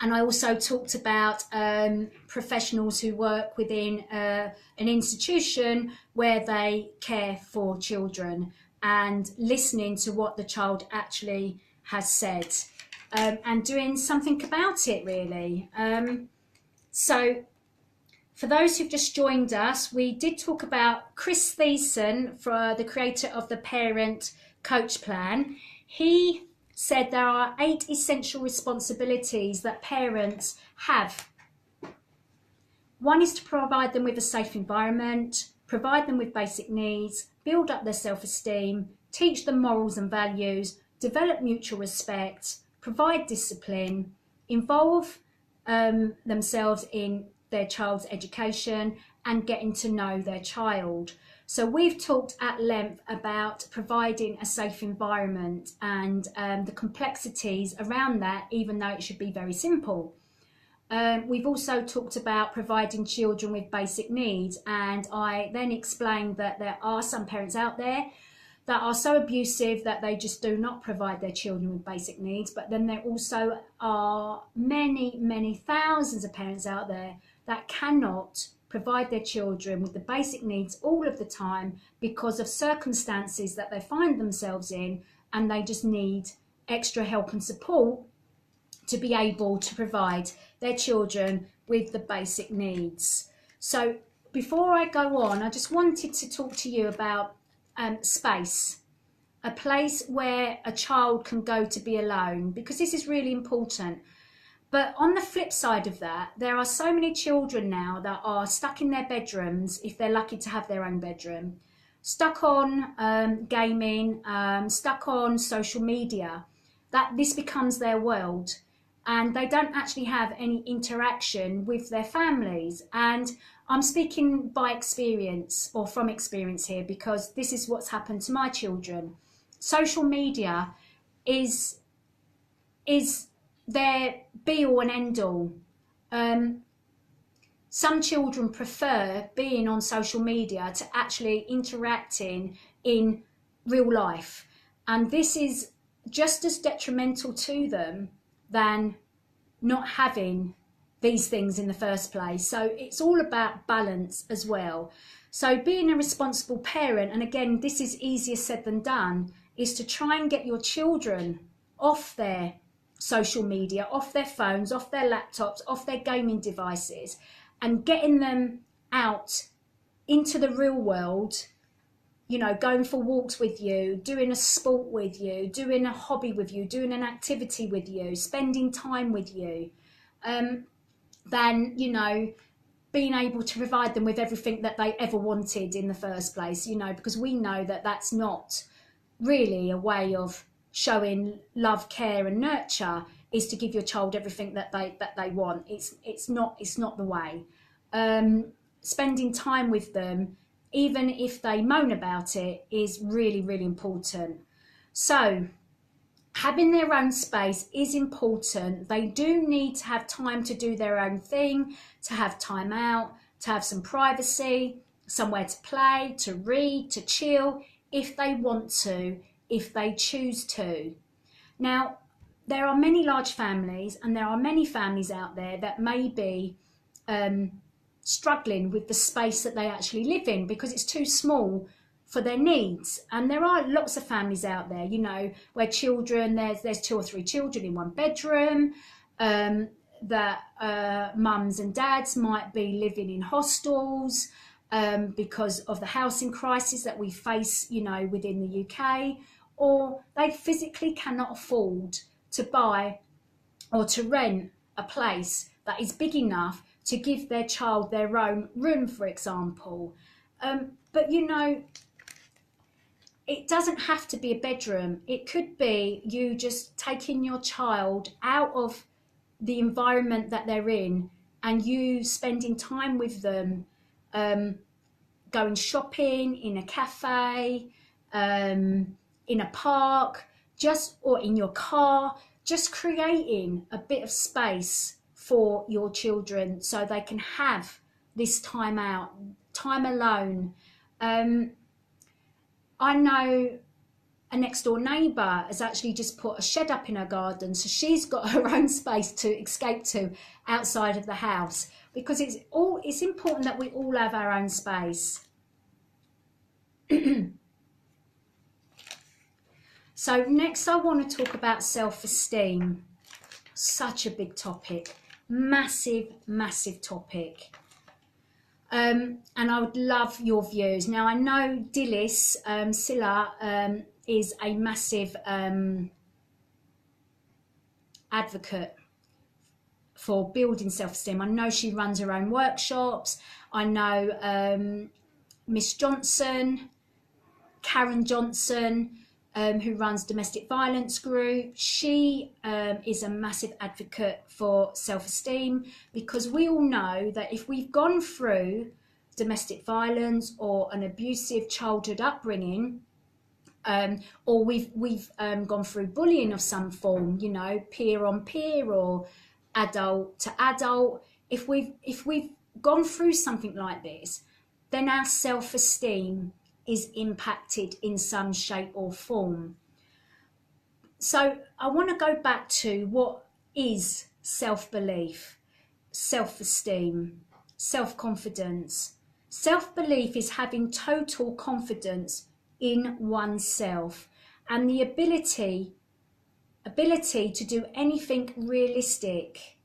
I also talked about professionals who work within an institution where they care for children and listening to what the child actually has said, and doing something about it, really. So for those who've just joined us, we did talk about Chris Thiessen, the creator of the Parent Coach Plan. He said there are 8 essential responsibilities that parents have. One is to provide them with a safe environment, provide them with basic needs, build up their self-esteem, teach them morals and values, develop mutual respect, provide discipline, involve themselves in their child's education, and getting to know their child. So we've talked at length about providing a safe environment and the complexities around that, even though it should be very simple. We've also talked about providing children with basic needs, and I then explained that there are some parents out there that are so abusive that they just do not provide their children with basic needs, but then there also are many thousands of parents out there that cannot provide their children with the basic needs all of the time because of circumstances that they find themselves in, and they just need extra help and support to be able to provide their children with the basic needs. So before I go on, I just wanted to talk to you about space, a place where a child can go to be alone, because this is really important. But on the flip side of that, there are so many children now that are stuck in their bedrooms, if they're lucky to have their own bedroom, stuck on gaming, stuck on social media, that this becomes their world. And they don't actually have any interaction with their families. And I'm speaking by experience, or from experience here, because this is what's happened to my children. Social media is their be-all and end-all. Some children prefer being on social media to actually interacting in real life. And this is just as detrimental to them than not having these things in the first place. So it's all about balance as well. So being a responsible parent, and again, this is easier said than done, is to try and get your children off their social media, off their phones, off their laptops, off their gaming devices, and getting them out into the real world, you know, going for walks with you, doing a sport with you, doing a hobby with you, doing an activity with you, spending time with you, than, you know, being able to provide them with everything that they ever wanted in the first place, you know, because we know that that's not really a way of showing love, care and nurture, is to give your child everything that they want. It's not the way. Spending time with them, even if they moan about it, is really, really important. So having their own space is important. They do need to have time to do their own thing, to have time out, to have some privacy, somewhere to play, to read, to chill, if they want to, if they choose to. Now, there are many large families, and there are many families out there that may be struggling with the space that they actually live in because it's too small for their needs. And there are lots of families out there, you know, where children, there's 2 or 3 children in one bedroom, that mums and dads might be living in hostels because of the housing crisis that we face, you know, within the UK, or they physically cannot afford to buy or to rent a place that is big enough to give their child their own room, for example. But, you know, it doesn't have to be a bedroom. It could be you just taking your child out of the environment that they're in and you spending time with them, going shopping in a cafe, in a park, or in your car, just creating a bit of space for your children so they can have this time out, time alone. I know a next door neighbour has actually just put a shed up in her garden, so she's got her own space to escape to outside of the house, because it's important that we all have our own space. So next I want to talk about self-esteem. Such a big topic, massive topic. And I would love your views. Now, I know Dilys Silla is a massive advocate for building self-esteem. I know she runs her own workshops. I know Miss Johnson, Karen Johnson, who runs Domestic Violence Group. She is a massive advocate for self-esteem, because we all know that if we've gone through domestic violence or an abusive childhood upbringing, or we've gone through bullying of some form, you know, peer on peer or adult to adult, if we've gone through something like this, then our self-esteem is impacted in some shape or form. So I want to go back to what is self-belief, self-esteem, self-confidence. Self-belief is having total confidence in oneself and the ability to do anything realistic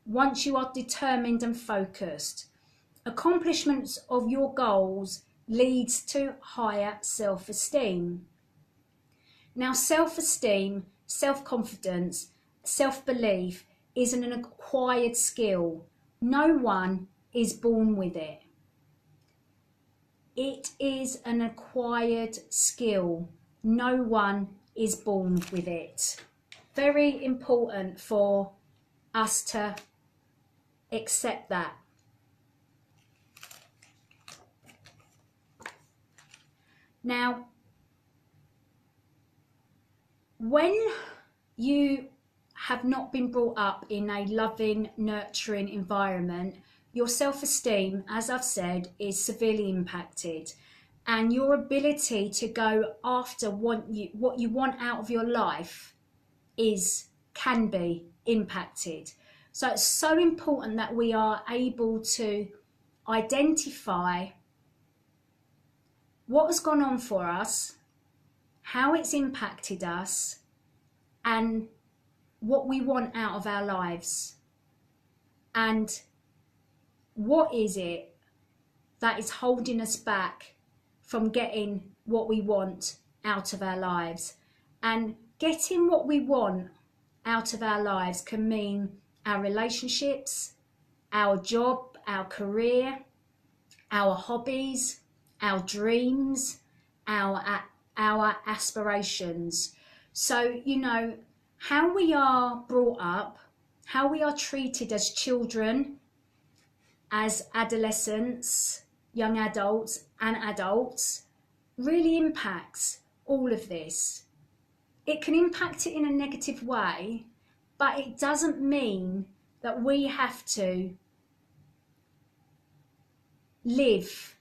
once you are determined and focused. Accomplishments of your goals leads to higher self-esteem. Now, self-esteem, self-confidence, self-belief is an acquired skill. No one is born with it. It is an acquired skill. No one is born with it. Very important for us to accept that. Now, when you have not been brought up in a loving, nurturing environment, your self-esteem, as I've said, is severely impacted, and your ability to go after what you want out of your life can be impacted. So it's so important that we are able to identify what has gone on for us, how it's impacted us, and what we want out of our lives. And what is it that is holding us back from getting what we want out of our lives? And getting what we want out of our lives can mean our relationships, our job, our career, our hobbies, our dreams, our aspirations. So, you know, how we are brought up, how we are treated as children, as adolescents, young adults and adults, really impacts all of this. It can impact it in a negative way, but it doesn't mean that we have to live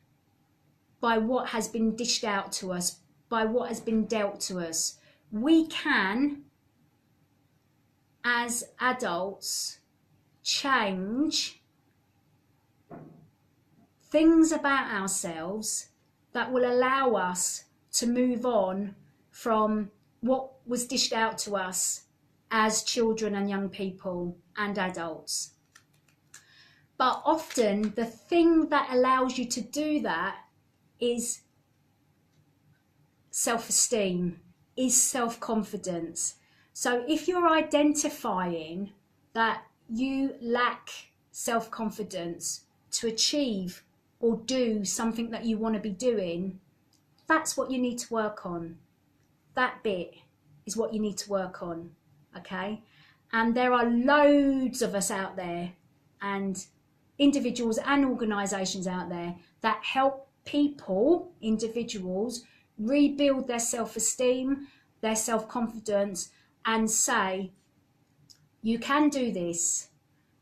by what has been dished out to us, by what has been dealt to us. We can, as adults, change things about ourselves that will allow us to move on from what was dished out to us as children and young people and adults. But often the thing that allows you to do that is self-esteem, is self-confidence. So if you're identifying that you lack self-confidence to achieve or do something that you want to be doing, that's what you need to work on. That bit is what you need to work on, okay? And there are loads of us out there, and individuals and organisations out there, that help people, individuals, rebuild their self-esteem, their self-confidence, and say, you can do this.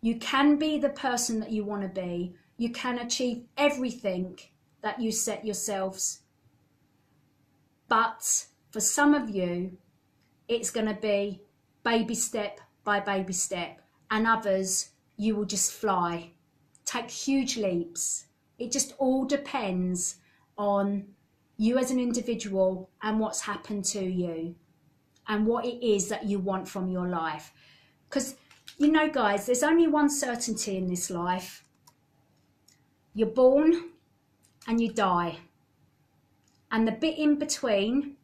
You can be the person that you want to be. You can achieve everything that you set yourselves. But for some of you, it's going to be baby step by baby step, and others, you will just fly, take huge leaps. It just all depends on you as an individual and what's happened to you and what it is that you want from your life. Because, you know, guys, there's only one certainty in this life. You're born and you die. And the bit in between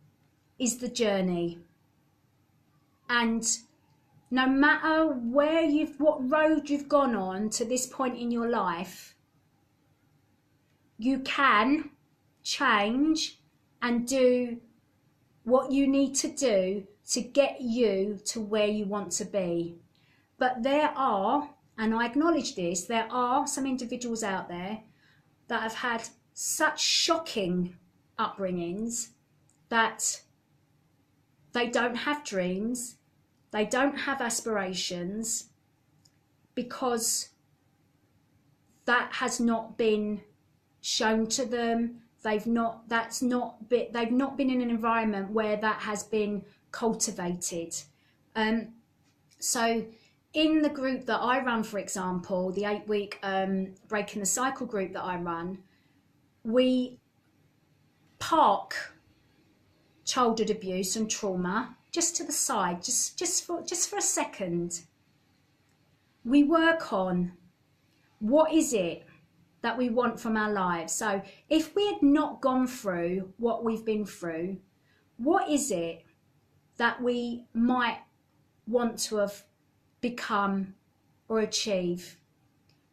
is the journey. And no matter what road you've gone on to this point in your life, you can change and do what you need to do to get you to where you want to be. But there are, and I acknowledge this, there are some individuals out there that have had such shocking upbringings that they don't have dreams, they don't have aspirations, because that has not been shown to them. They've not been in an environment where that has been cultivated. So in the group that I run, for example, the 8-week Breaking the Cycle group that I run, we park childhood abuse and trauma just to the side, just for a second. We work on what is it that we want from our lives. So if we had not gone through what we've been through, what is it that we might want to have become or achieve?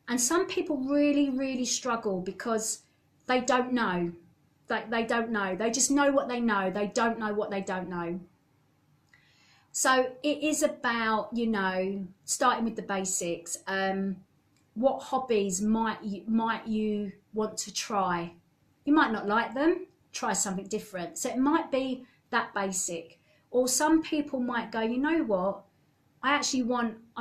And some people really, really struggle because they don't know. They don't know. They just know what they know. They don't know what they don't know. So it is about, you know, starting with the basics. What hobbies might you want to try? You might not like them. Try something different. So it might be that basic. Or some people might go, you know what? I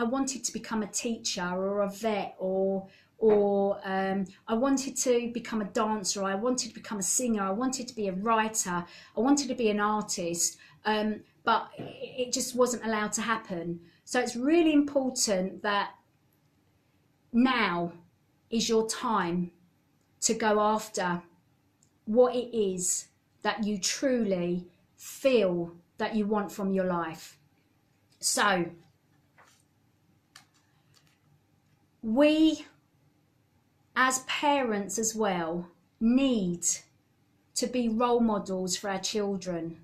wanted to become a teacher or a vet, or I wanted to become a dancer, or I wanted to become a singer, I wanted to be a writer, I wanted to be an artist, but it just wasn't allowed to happen. So it's really important that now is your time to go after what it is that you truly feel that you want from your life. So we as parents as well need to be role models for our children.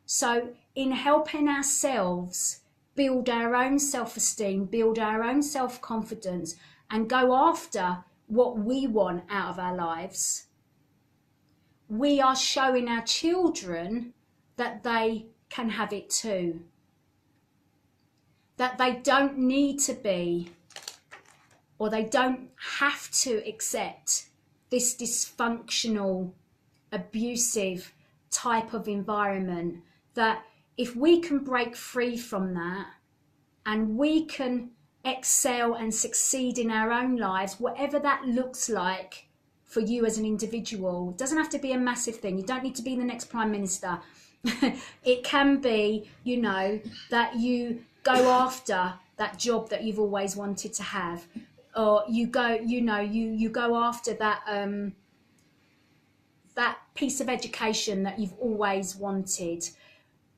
So in helping ourselves build our own self-esteem, build our own self-confidence, and go after what we want out of our lives, we are showing our children that they can have it too. That they don't need to be, or they don't have to accept this dysfunctional, abusive type of environment. That if we can break free from that and we can excel and succeed in our own lives, whatever that looks like for you as an individual, it doesn't have to be a massive thing. You don't need to be the next Prime Minister. It can be, you know, that you go after that job that you've always wanted to have, or you go, you know, you go after that that piece of education that you've always wanted.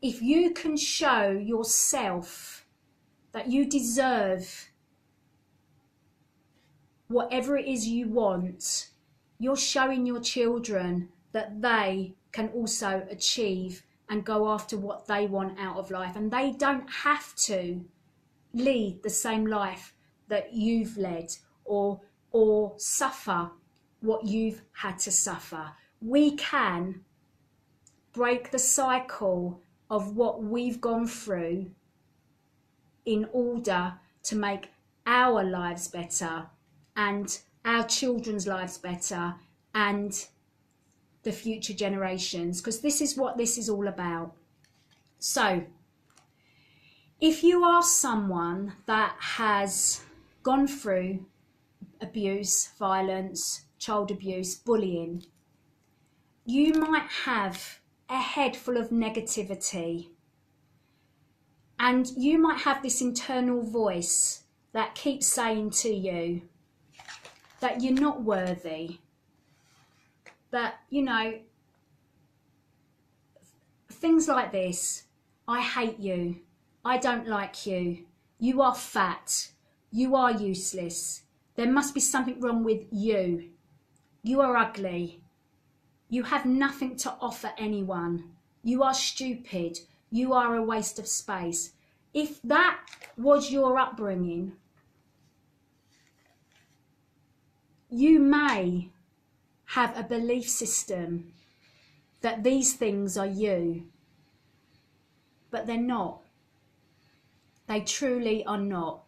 If you can show yourself that you deserve whatever it is you want, you're showing your children that they can also achieve and go after what they want out of life, and they don't have to lead the same life that you've led, or suffer what you've had to suffer. We can break the cycle of what we've gone through in order to make our lives better and our children's lives better and the future generations, because this is what this is all about. So if you are someone that has gone through abuse, violence, child abuse, bullying, you might have a head full of negativity, and you might have this internal voice that keeps saying to you that you're not worthy, that, you know, things like this: I hate you, I don't like you, you are fat, you are useless, there must be something wrong with you, you are ugly, you have nothing to offer anyone, you are stupid, you are a waste of space. If that was your upbringing, you may have a belief system that these things are you, but they're not. They truly are not.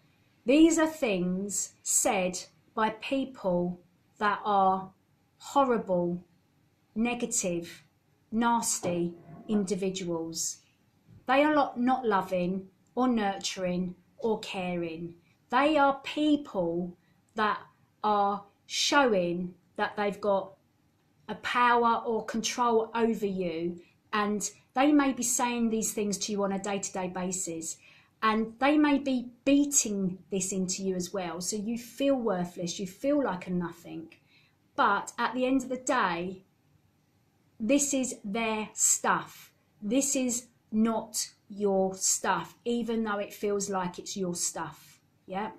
These are things said by people that are horrible, negative, nasty individuals. They are not loving or nurturing or caring. They are people that are showing that they've got a power or control over you, and they may be saying these things to you on a day-to-day basis, and they may be beating this into you as well, so you feel worthless, you feel like a nothing. But at the end of the day, this is their stuff. This is not your stuff, even though it feels like it's your stuff. Yeah.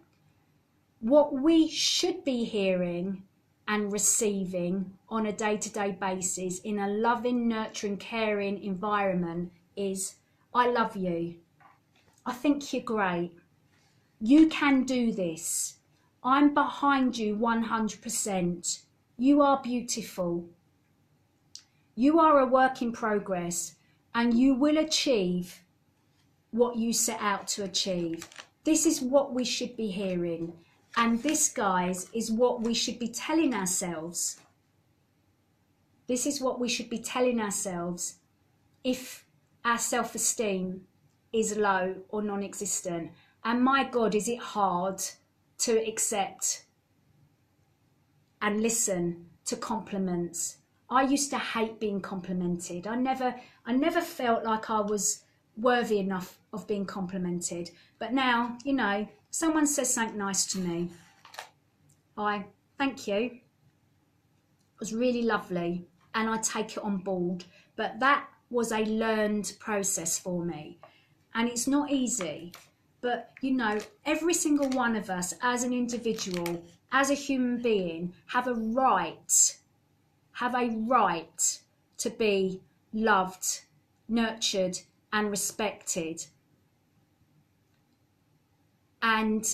What we should be hearing and receiving on a day-to-day basis in a loving, nurturing, caring environment is, I love you. I think you're great. You can do this. I'm behind you 100%. You are beautiful. You are a work in progress, and you will achieve what you set out to achieve. This is what we should be hearing. And this, guys, is what we should be telling ourselves. This is what we should be telling ourselves if our self-esteem is low or non-existent. And my God, is it hard to accept and listen to compliments. I used to hate being complimented. I never felt like I was worthy enough of being complimented. But now, you know, someone says something nice to me. Thank you. It was really lovely, and I take it on board. But that was a learned process for me. And it's not easy. But, you know, every single one of us as an individual, as a human being, have a right to be loved, nurtured, and respected. And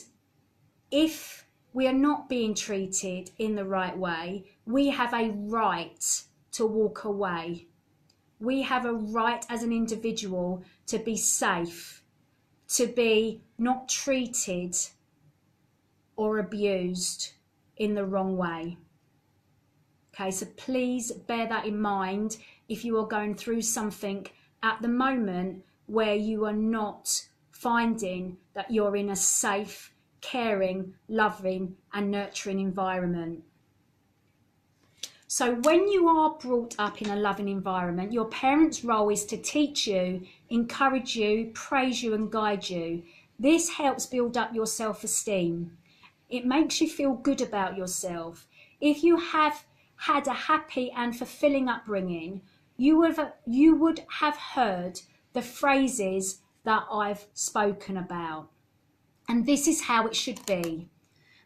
if we are not being treated in the right way, we have a right to walk away. We have a right as an individual to be safe, to be not treated or abused in the wrong way. Okay, so please bear that in mind if you are going through something at the moment where you are not finding that you're in a safe, caring, loving and nurturing environment. So when you are brought up in a loving environment, your parents' role is to teach you, encourage you, praise you and guide you. This helps build up your self-esteem. It makes you feel good about yourself. If you have had a happy and fulfilling upbringing, you would have heard the phrases that I've spoken about. And this is how it should be.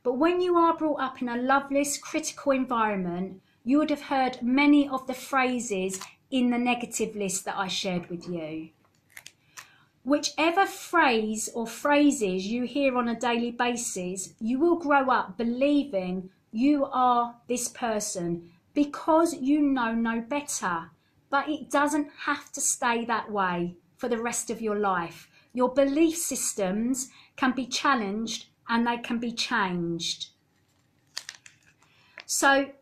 But when you are brought up in a loveless, critical environment, you would have heard many of the phrases in the negative list that I shared with you. Whichever phrase or phrases you hear on a daily basis, you will grow up believing you are this person because you know no better. But it doesn't have to stay that way for the rest of your life. Your belief systems can be challenged and they can be changed. So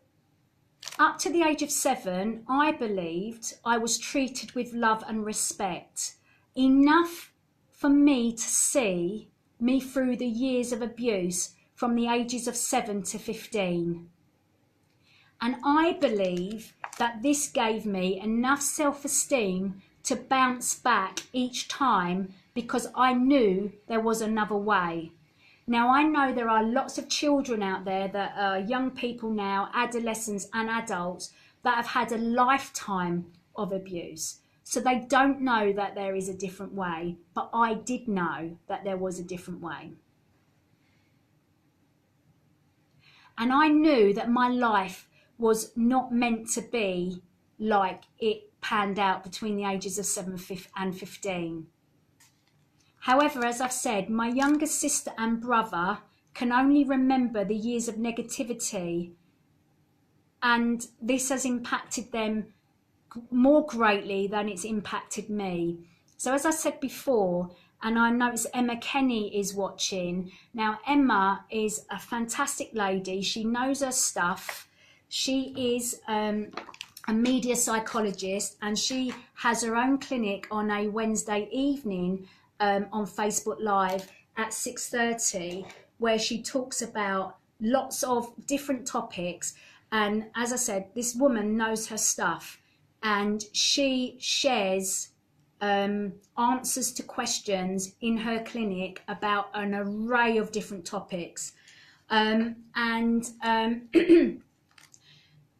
up to the age of 7, I believed I was treated with love and respect. Enough for me to see me through the years of abuse from the ages of 7 to 15. And I believe that this gave me enough self-esteem to bounce back each time because I knew there was another way. Now, I know there are lots of children out there that are young people now, adolescents and adults, that have had a lifetime of abuse. So they don't know that there is a different way, but I did know that there was a different way. And I knew that my life was not meant to be like it panned out between the ages of 7 and 15. However, as I've said, my younger sister and brother can only remember the years of negativity, and this has impacted them more greatly than it's impacted me. So as I said before, and I notice Emma Kenny is watching. Now, Emma is a fantastic lady. She knows her stuff. She is a media psychologist, and she has her own clinic on a Wednesday evening on Facebook Live at 6:30, where she talks about lots of different topics. And as I said, this woman knows her stuff, and she shares answers to questions in her clinic about an array of different topics.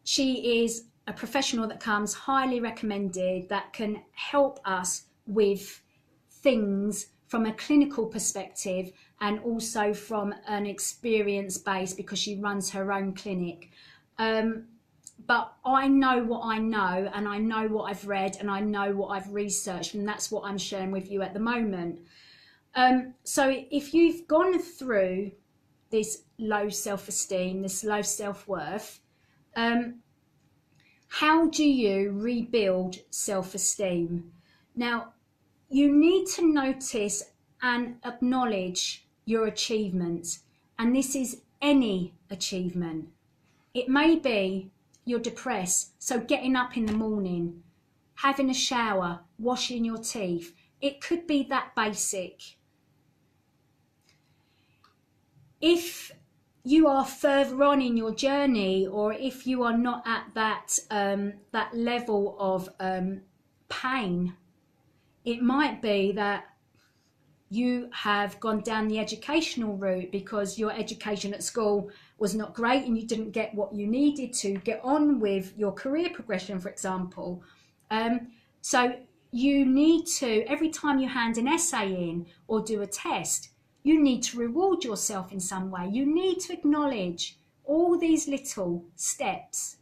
She is a professional that comes highly recommended, that can help us with things from a clinical perspective and also from an experience base, because she runs her own clinic. But I know what I know, and I know what I've read, and I know what I've researched, and that's what I'm sharing with you at the moment. So if you've gone through this low self-esteem, this low self-worth, how do you rebuild self-esteem? Now, you need to notice and acknowledge your achievements, and this is any achievement. It may be you're depressed, so getting up in the morning, having a shower, washing your teeth. It could be that basic. If you are further on in your journey, or if you are not at that level of pain, it might be that you have gone down the educational route because your education at school was not great and you didn't get what you needed to get on with your career progression, for example. So you need to, every time you hand an essay in or do a test, you need to reward yourself in some way. You need to acknowledge all these little steps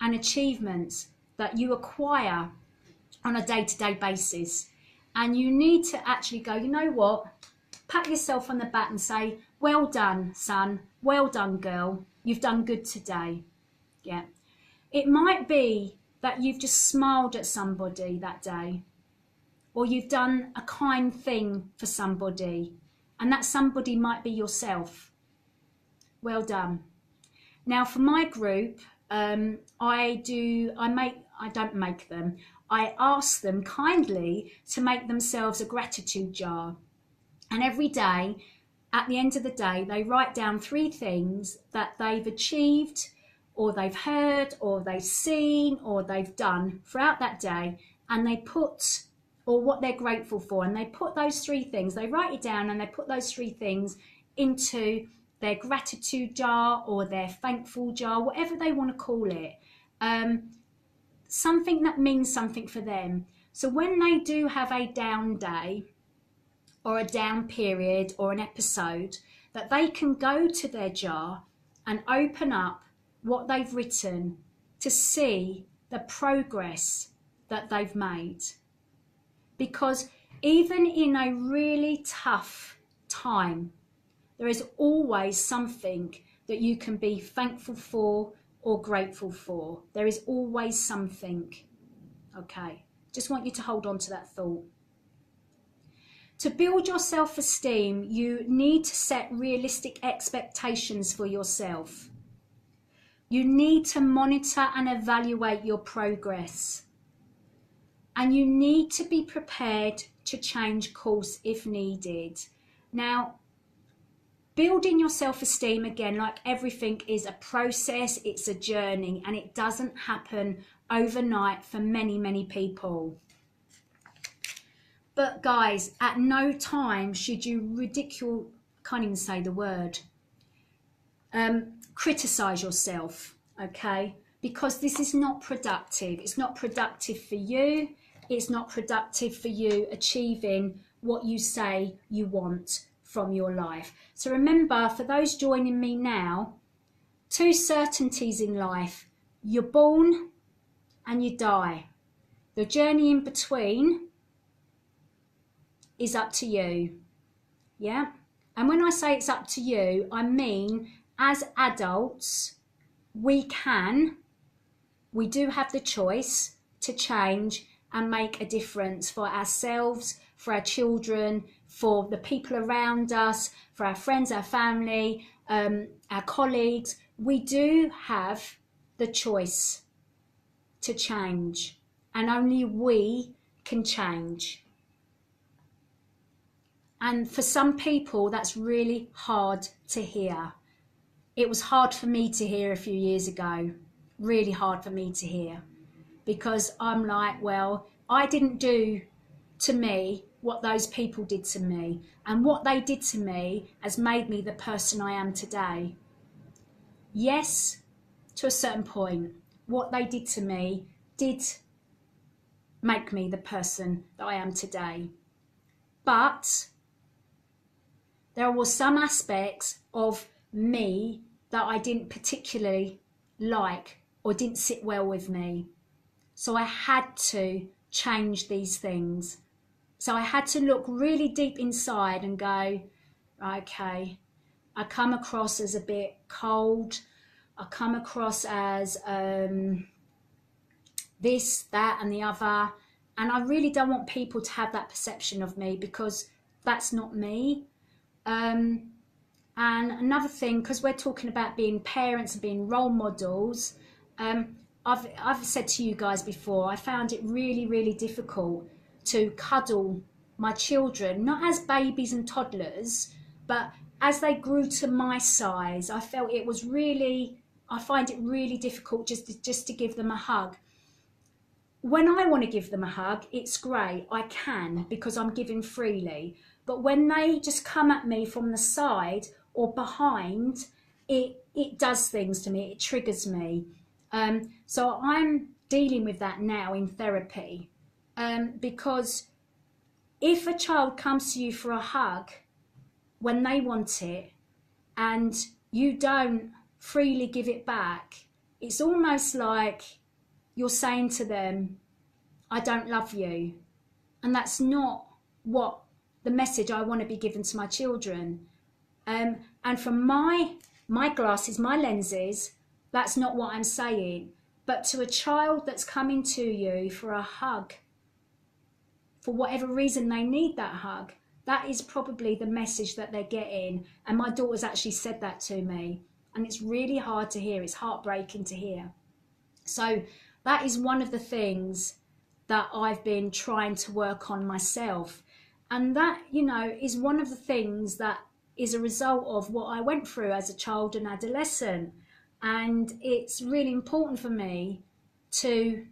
and achievements that you acquire on a day-to-day basis. And you need to actually go, you know what, pat yourself on the back and say, well done, son, well done, girl, you've done good today. Yeah. It might be that you've just smiled at somebody that day, or you've done a kind thing for somebody, and that somebody might be yourself. Well done. Now for my group, I ask them kindly to make themselves a gratitude jar. And every day, at the end of the day, they write down 3 things that they've achieved, or they've heard, or they've seen, or they've done throughout that day, and they put, or what they're grateful for, and they put those 3 things, they write it down and they put those 3 things into their gratitude jar or their thankful jar, whatever they want to call it. Something that means something for them. So when they do have a down day or a down period or an episode, that they can go to their jar and open up what they've written to see the progress that they've made. Because even in a really tough time, there is always something that you can be thankful for or grateful for. There is always something. Okay, just want you to hold on to that thought. To build your self-esteem, you need to set realistic expectations for yourself. You need to monitor and evaluate your progress. And you need to be prepared to change course if needed. Now, building your self-esteem, again, like everything, is a process, it's a journey, and it doesn't happen overnight for many, many people. But guys, at no time should you can't even say the word, criticize yourself, okay? Because this is not productive. It's not productive for you. It's not productive for you achieving what you say you want from your life. So remember, for those joining me now, 2 certainties in life: you're born and you die. The journey in between is up to you. Yeah? And when I say it's up to you, I mean, as adults, we do have the choice to change and make a difference for ourselves, for our children, for the people around us, for our friends, our family, our colleagues. We do have the choice to change, and only we can change. And for some people, that's really hard to hear. It was hard for me to hear a few years ago, really hard for me to hear, because I'm like, well, I didn't do to me what those people did to me, and what they did to me has made me the person I am today. Yes, to a certain point, what they did to me did make me the person that I am today. But there were some aspects of me that I didn't particularly like or didn't sit well with me. So I had to change these things. So I had to look really deep inside and go, okay, I come across as a bit cold. I come across as this, that, and the other. And I really don't want people to have that perception of me, because that's not me. And another thing, because we're talking about being parents and being role models, I've said to you guys before, I found it really, really difficult to cuddle my children, not as babies and toddlers, but as they grew to my size. I find it really difficult just to give them a hug. When I want to give them a hug, it's great, I can, because I'm giving freely. But when they just come at me from the side or behind, it does things to me, it triggers me. So I'm dealing with that now in therapy, because if a child comes to you for a hug when they want it and you don't freely give it back, it's almost like you're saying to them, I don't love you. And that's not what the message I want to be given to my children. And from my glasses, my lenses, that's not what I'm saying. But to a child that's coming to you for a hug, for whatever reason they need that hug, that is probably the message that they're getting. And my daughter's actually said that to me. And it's really hard to hear. It's heartbreaking to hear. So that is one of the things that I've been trying to work on myself. And that, is one of the things that is a result of what I went through as a child and adolescent. And it's really important for me to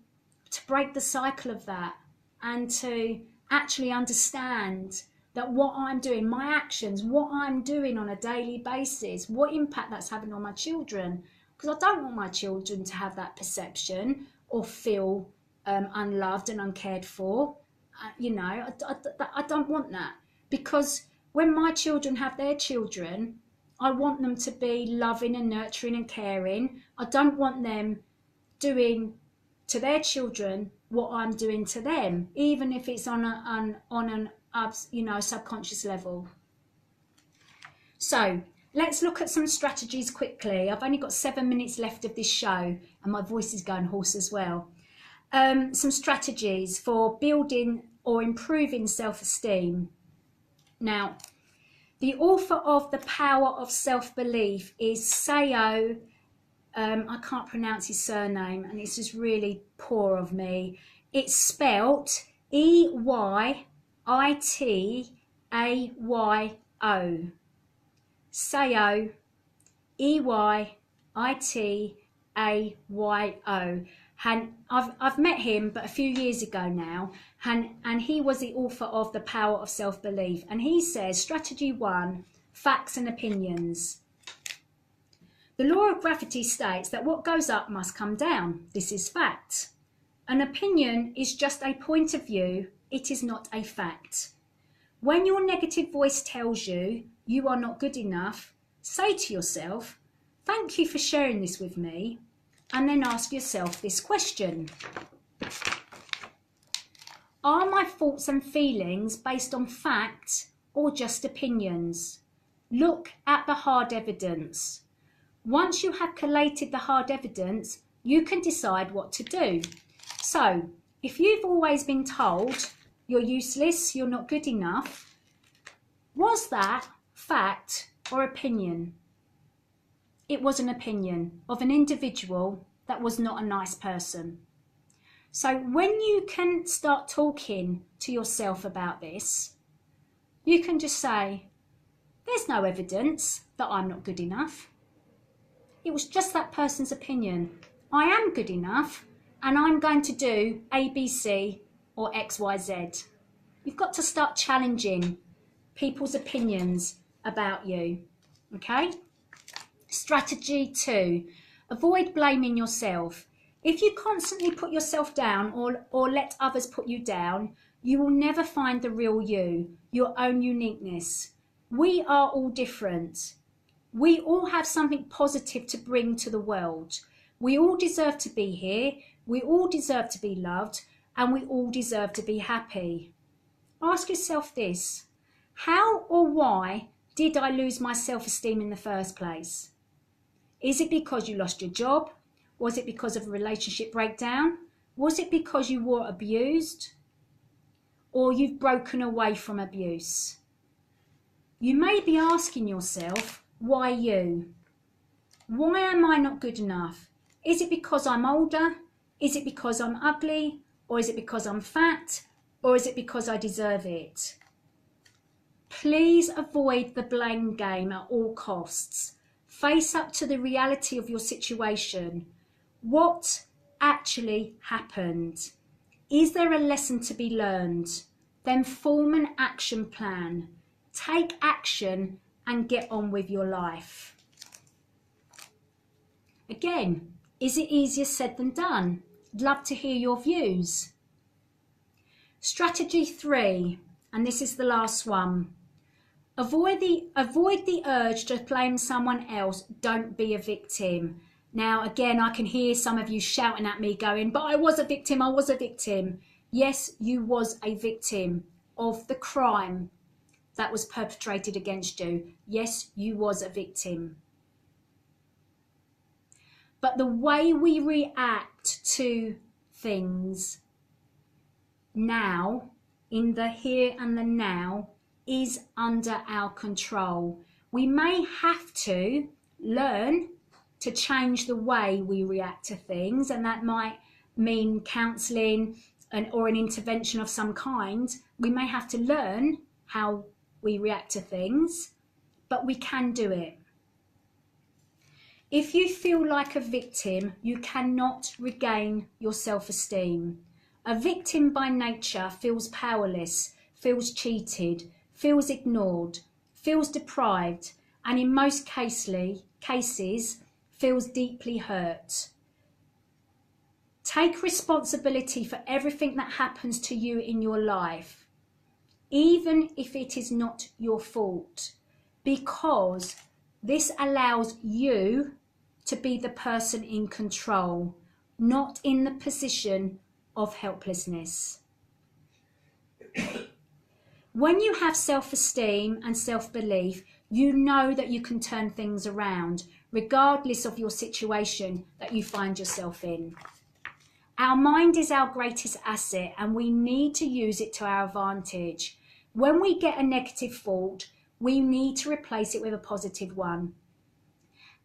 break the cycle of that, and to actually understand that what I'm doing, my actions, what I'm doing on a daily basis, what impact that's having on my children. Because I don't want my children to have that perception or feel unloved and uncared for. I don't want that. Because when my children have their children, I want them to be loving and nurturing and caring. I don't want them doing to their children what I'm doing to them, even if it's on an subconscious level. So let's look at some strategies quickly. I've only got 7 minutes left of this show, and my voice is going hoarse as well. Some strategies for building or improving self-esteem. Now, the author of The Power of Self-Belief is Sayo. I can't pronounce his surname, and it's just really poor of me. It's spelt Eyitayo. Sayo, Eyitayo. And I've met him, but a few years ago now, and he was the author of The Power of Self-Belief. And he says, strategy 1, facts and opinions. The law of gravity states that what goes up must come down. This is fact. An opinion is just a point of view. It is not a fact. When your negative voice tells you you are not good enough, say to yourself, thank you for sharing this with me, and then ask yourself this question. Are my thoughts and feelings based on fact or just opinions? Look at the hard evidence. Once you have collated the hard evidence, you can decide what to do. So, if you've always been told you're useless, you're not good enough, was that fact or opinion? It was an opinion of an individual that was not a nice person. So when you can start talking to yourself about this, you can just say, there's no evidence that I'm not good enough. It was just that person's opinion. I am good enough, and I'm going to do A, B, C, or X, Y, Z. You've got to start challenging people's opinions about you, okay? Strategy 2, avoid blaming yourself. If you constantly put yourself down or let others put you down, you will never find the real you, your own uniqueness. We are all different. We all have something positive to bring to the world. We all deserve to be here. We all deserve to be loved, and we all deserve to be happy. Ask yourself this: how or why did I lose my self-esteem in the first place? Is it because you lost your job? Was it because of a relationship breakdown? Was it because you were abused? Or you've broken away from abuse? You may be asking yourself, why you? Why am I not good enough? Is it because I'm older? Is it because I'm ugly? Or is it because I'm fat? Or is it because I deserve it? Please avoid the blame game at all costs. Face up to the reality of your situation. What actually happened? Is there a lesson to be learned? Then form an action plan. Take action and get on with your life. Again, is it easier said than done? I'd love to hear your views. Strategy 3, and this is the last one. Avoid the urge to blame someone else. Don't be a victim. Now, again, I can hear some of you shouting at me going, but I was a victim, I was a victim. Yes, you was a victim of the crime that was perpetrated against you. Yes, you was a victim. But the way we react to things now, in the here and the now, is under our control. We may have to learn to change the way we react to things, and that might mean counselling or an intervention of some kind. We may have to learn how we react to things, but we can do it. If you feel like a victim, you cannot regain your self-esteem. A victim by nature feels powerless, feels cheated, feels ignored, feels deprived, and in most cases feels deeply hurt. Take responsibility for everything that happens to you in your life, even if it is not your fault, because this allows you to be the person in control, not in the position of helplessness. When you have self-esteem and self-belief, you know that you can turn things around, regardless of your situation that you find yourself in. Our mind is our greatest asset, and we need to use it to our advantage. When we get a negative thought, we need to replace it with a positive one.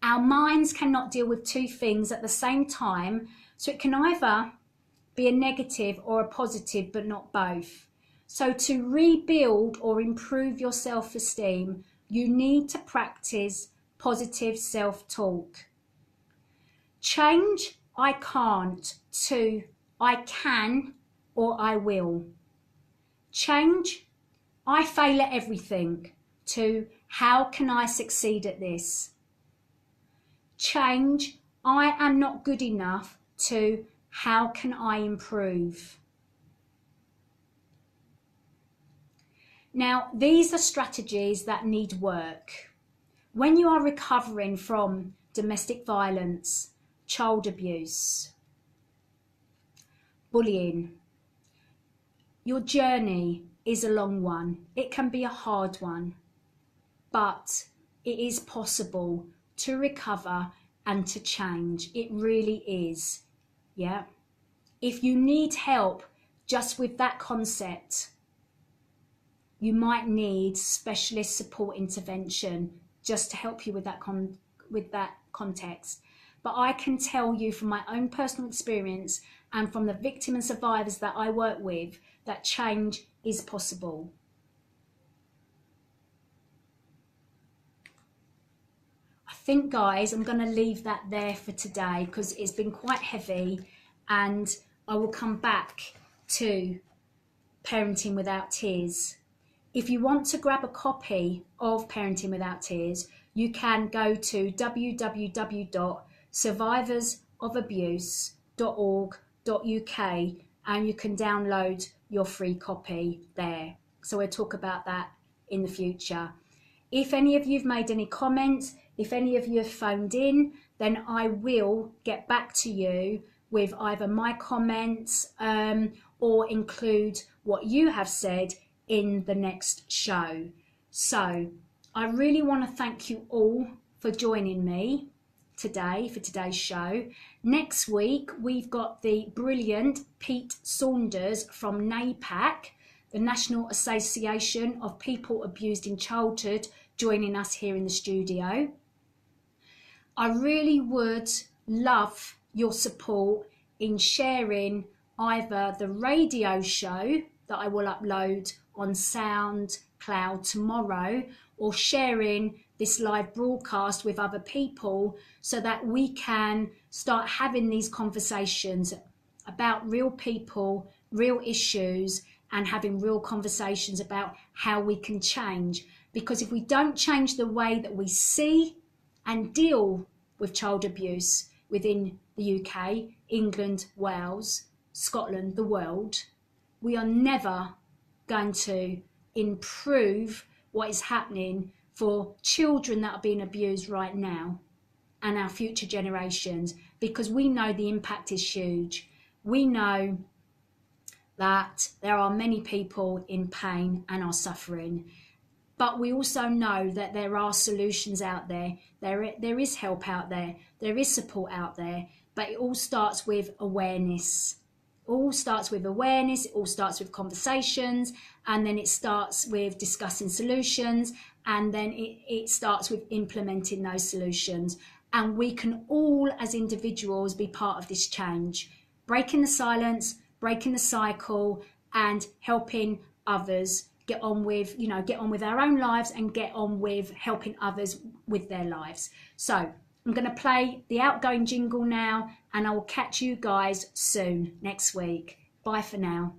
Our minds cannot deal with two things at the same time, so it can either be a negative or a positive, but not both. So to rebuild or improve your self-esteem, you need to practice positive self-talk. Change I can't to I can or I will. Change I fail at everything to how can I succeed at this. Change I am not good enough to how can I improve. Now, these are strategies that need work. When you are recovering from domestic violence, child abuse, bullying, your journey is a long one. It can be a hard one, but it is possible to recover and to change. It really is. Yeah. If you need help just with that concept, you might need specialist support intervention just to help you with that context. But I can tell you from my own personal experience and from the victim and survivors that I work with that change is possible. I think, guys, I'm going to leave that there for today because it's been quite heavy, and I will come back to Parenting Without Tears. If you want to grab a copy of Parenting Without Tears, you can go to www.survivorsofabuse.org.uk and you can download your free copy there. So we'll talk about that in the future. If any of you have made any comments, if any of you have phoned in, then I will get back to you with either my comments or include what you have said in the next show. So I really want to thank you all for joining me today for today's show. Next week we've got the brilliant Pete Saunders from NAPAC, the National Association of People Abused in Childhood, joining us here in the studio. I really would love your support in sharing either the radio show that I will upload on SoundCloud tomorrow, or sharing this live broadcast with other people, so that we can start having these conversations about real people, real issues, and having real conversations about how we can change. Because if we don't change the way that we see and deal with child abuse within the UK, England, Wales, Scotland, the world, we are never going to improve what is happening for children that are being abused right now and our future generations, because we know the impact is huge. We know that there are many people in pain and are suffering, but we also know that there are solutions out there. There is help out there. There is support out there, but it all starts with awareness. It all starts with conversations, and then it starts with discussing solutions, and then it starts with implementing those solutions. And we can all, as individuals, be part of this change, breaking the silence, breaking the cycle, and helping others get on with our own lives and get on with helping others with their lives. So I'm going to play the outgoing jingle now, and I will catch you guys soon next week. Bye for now.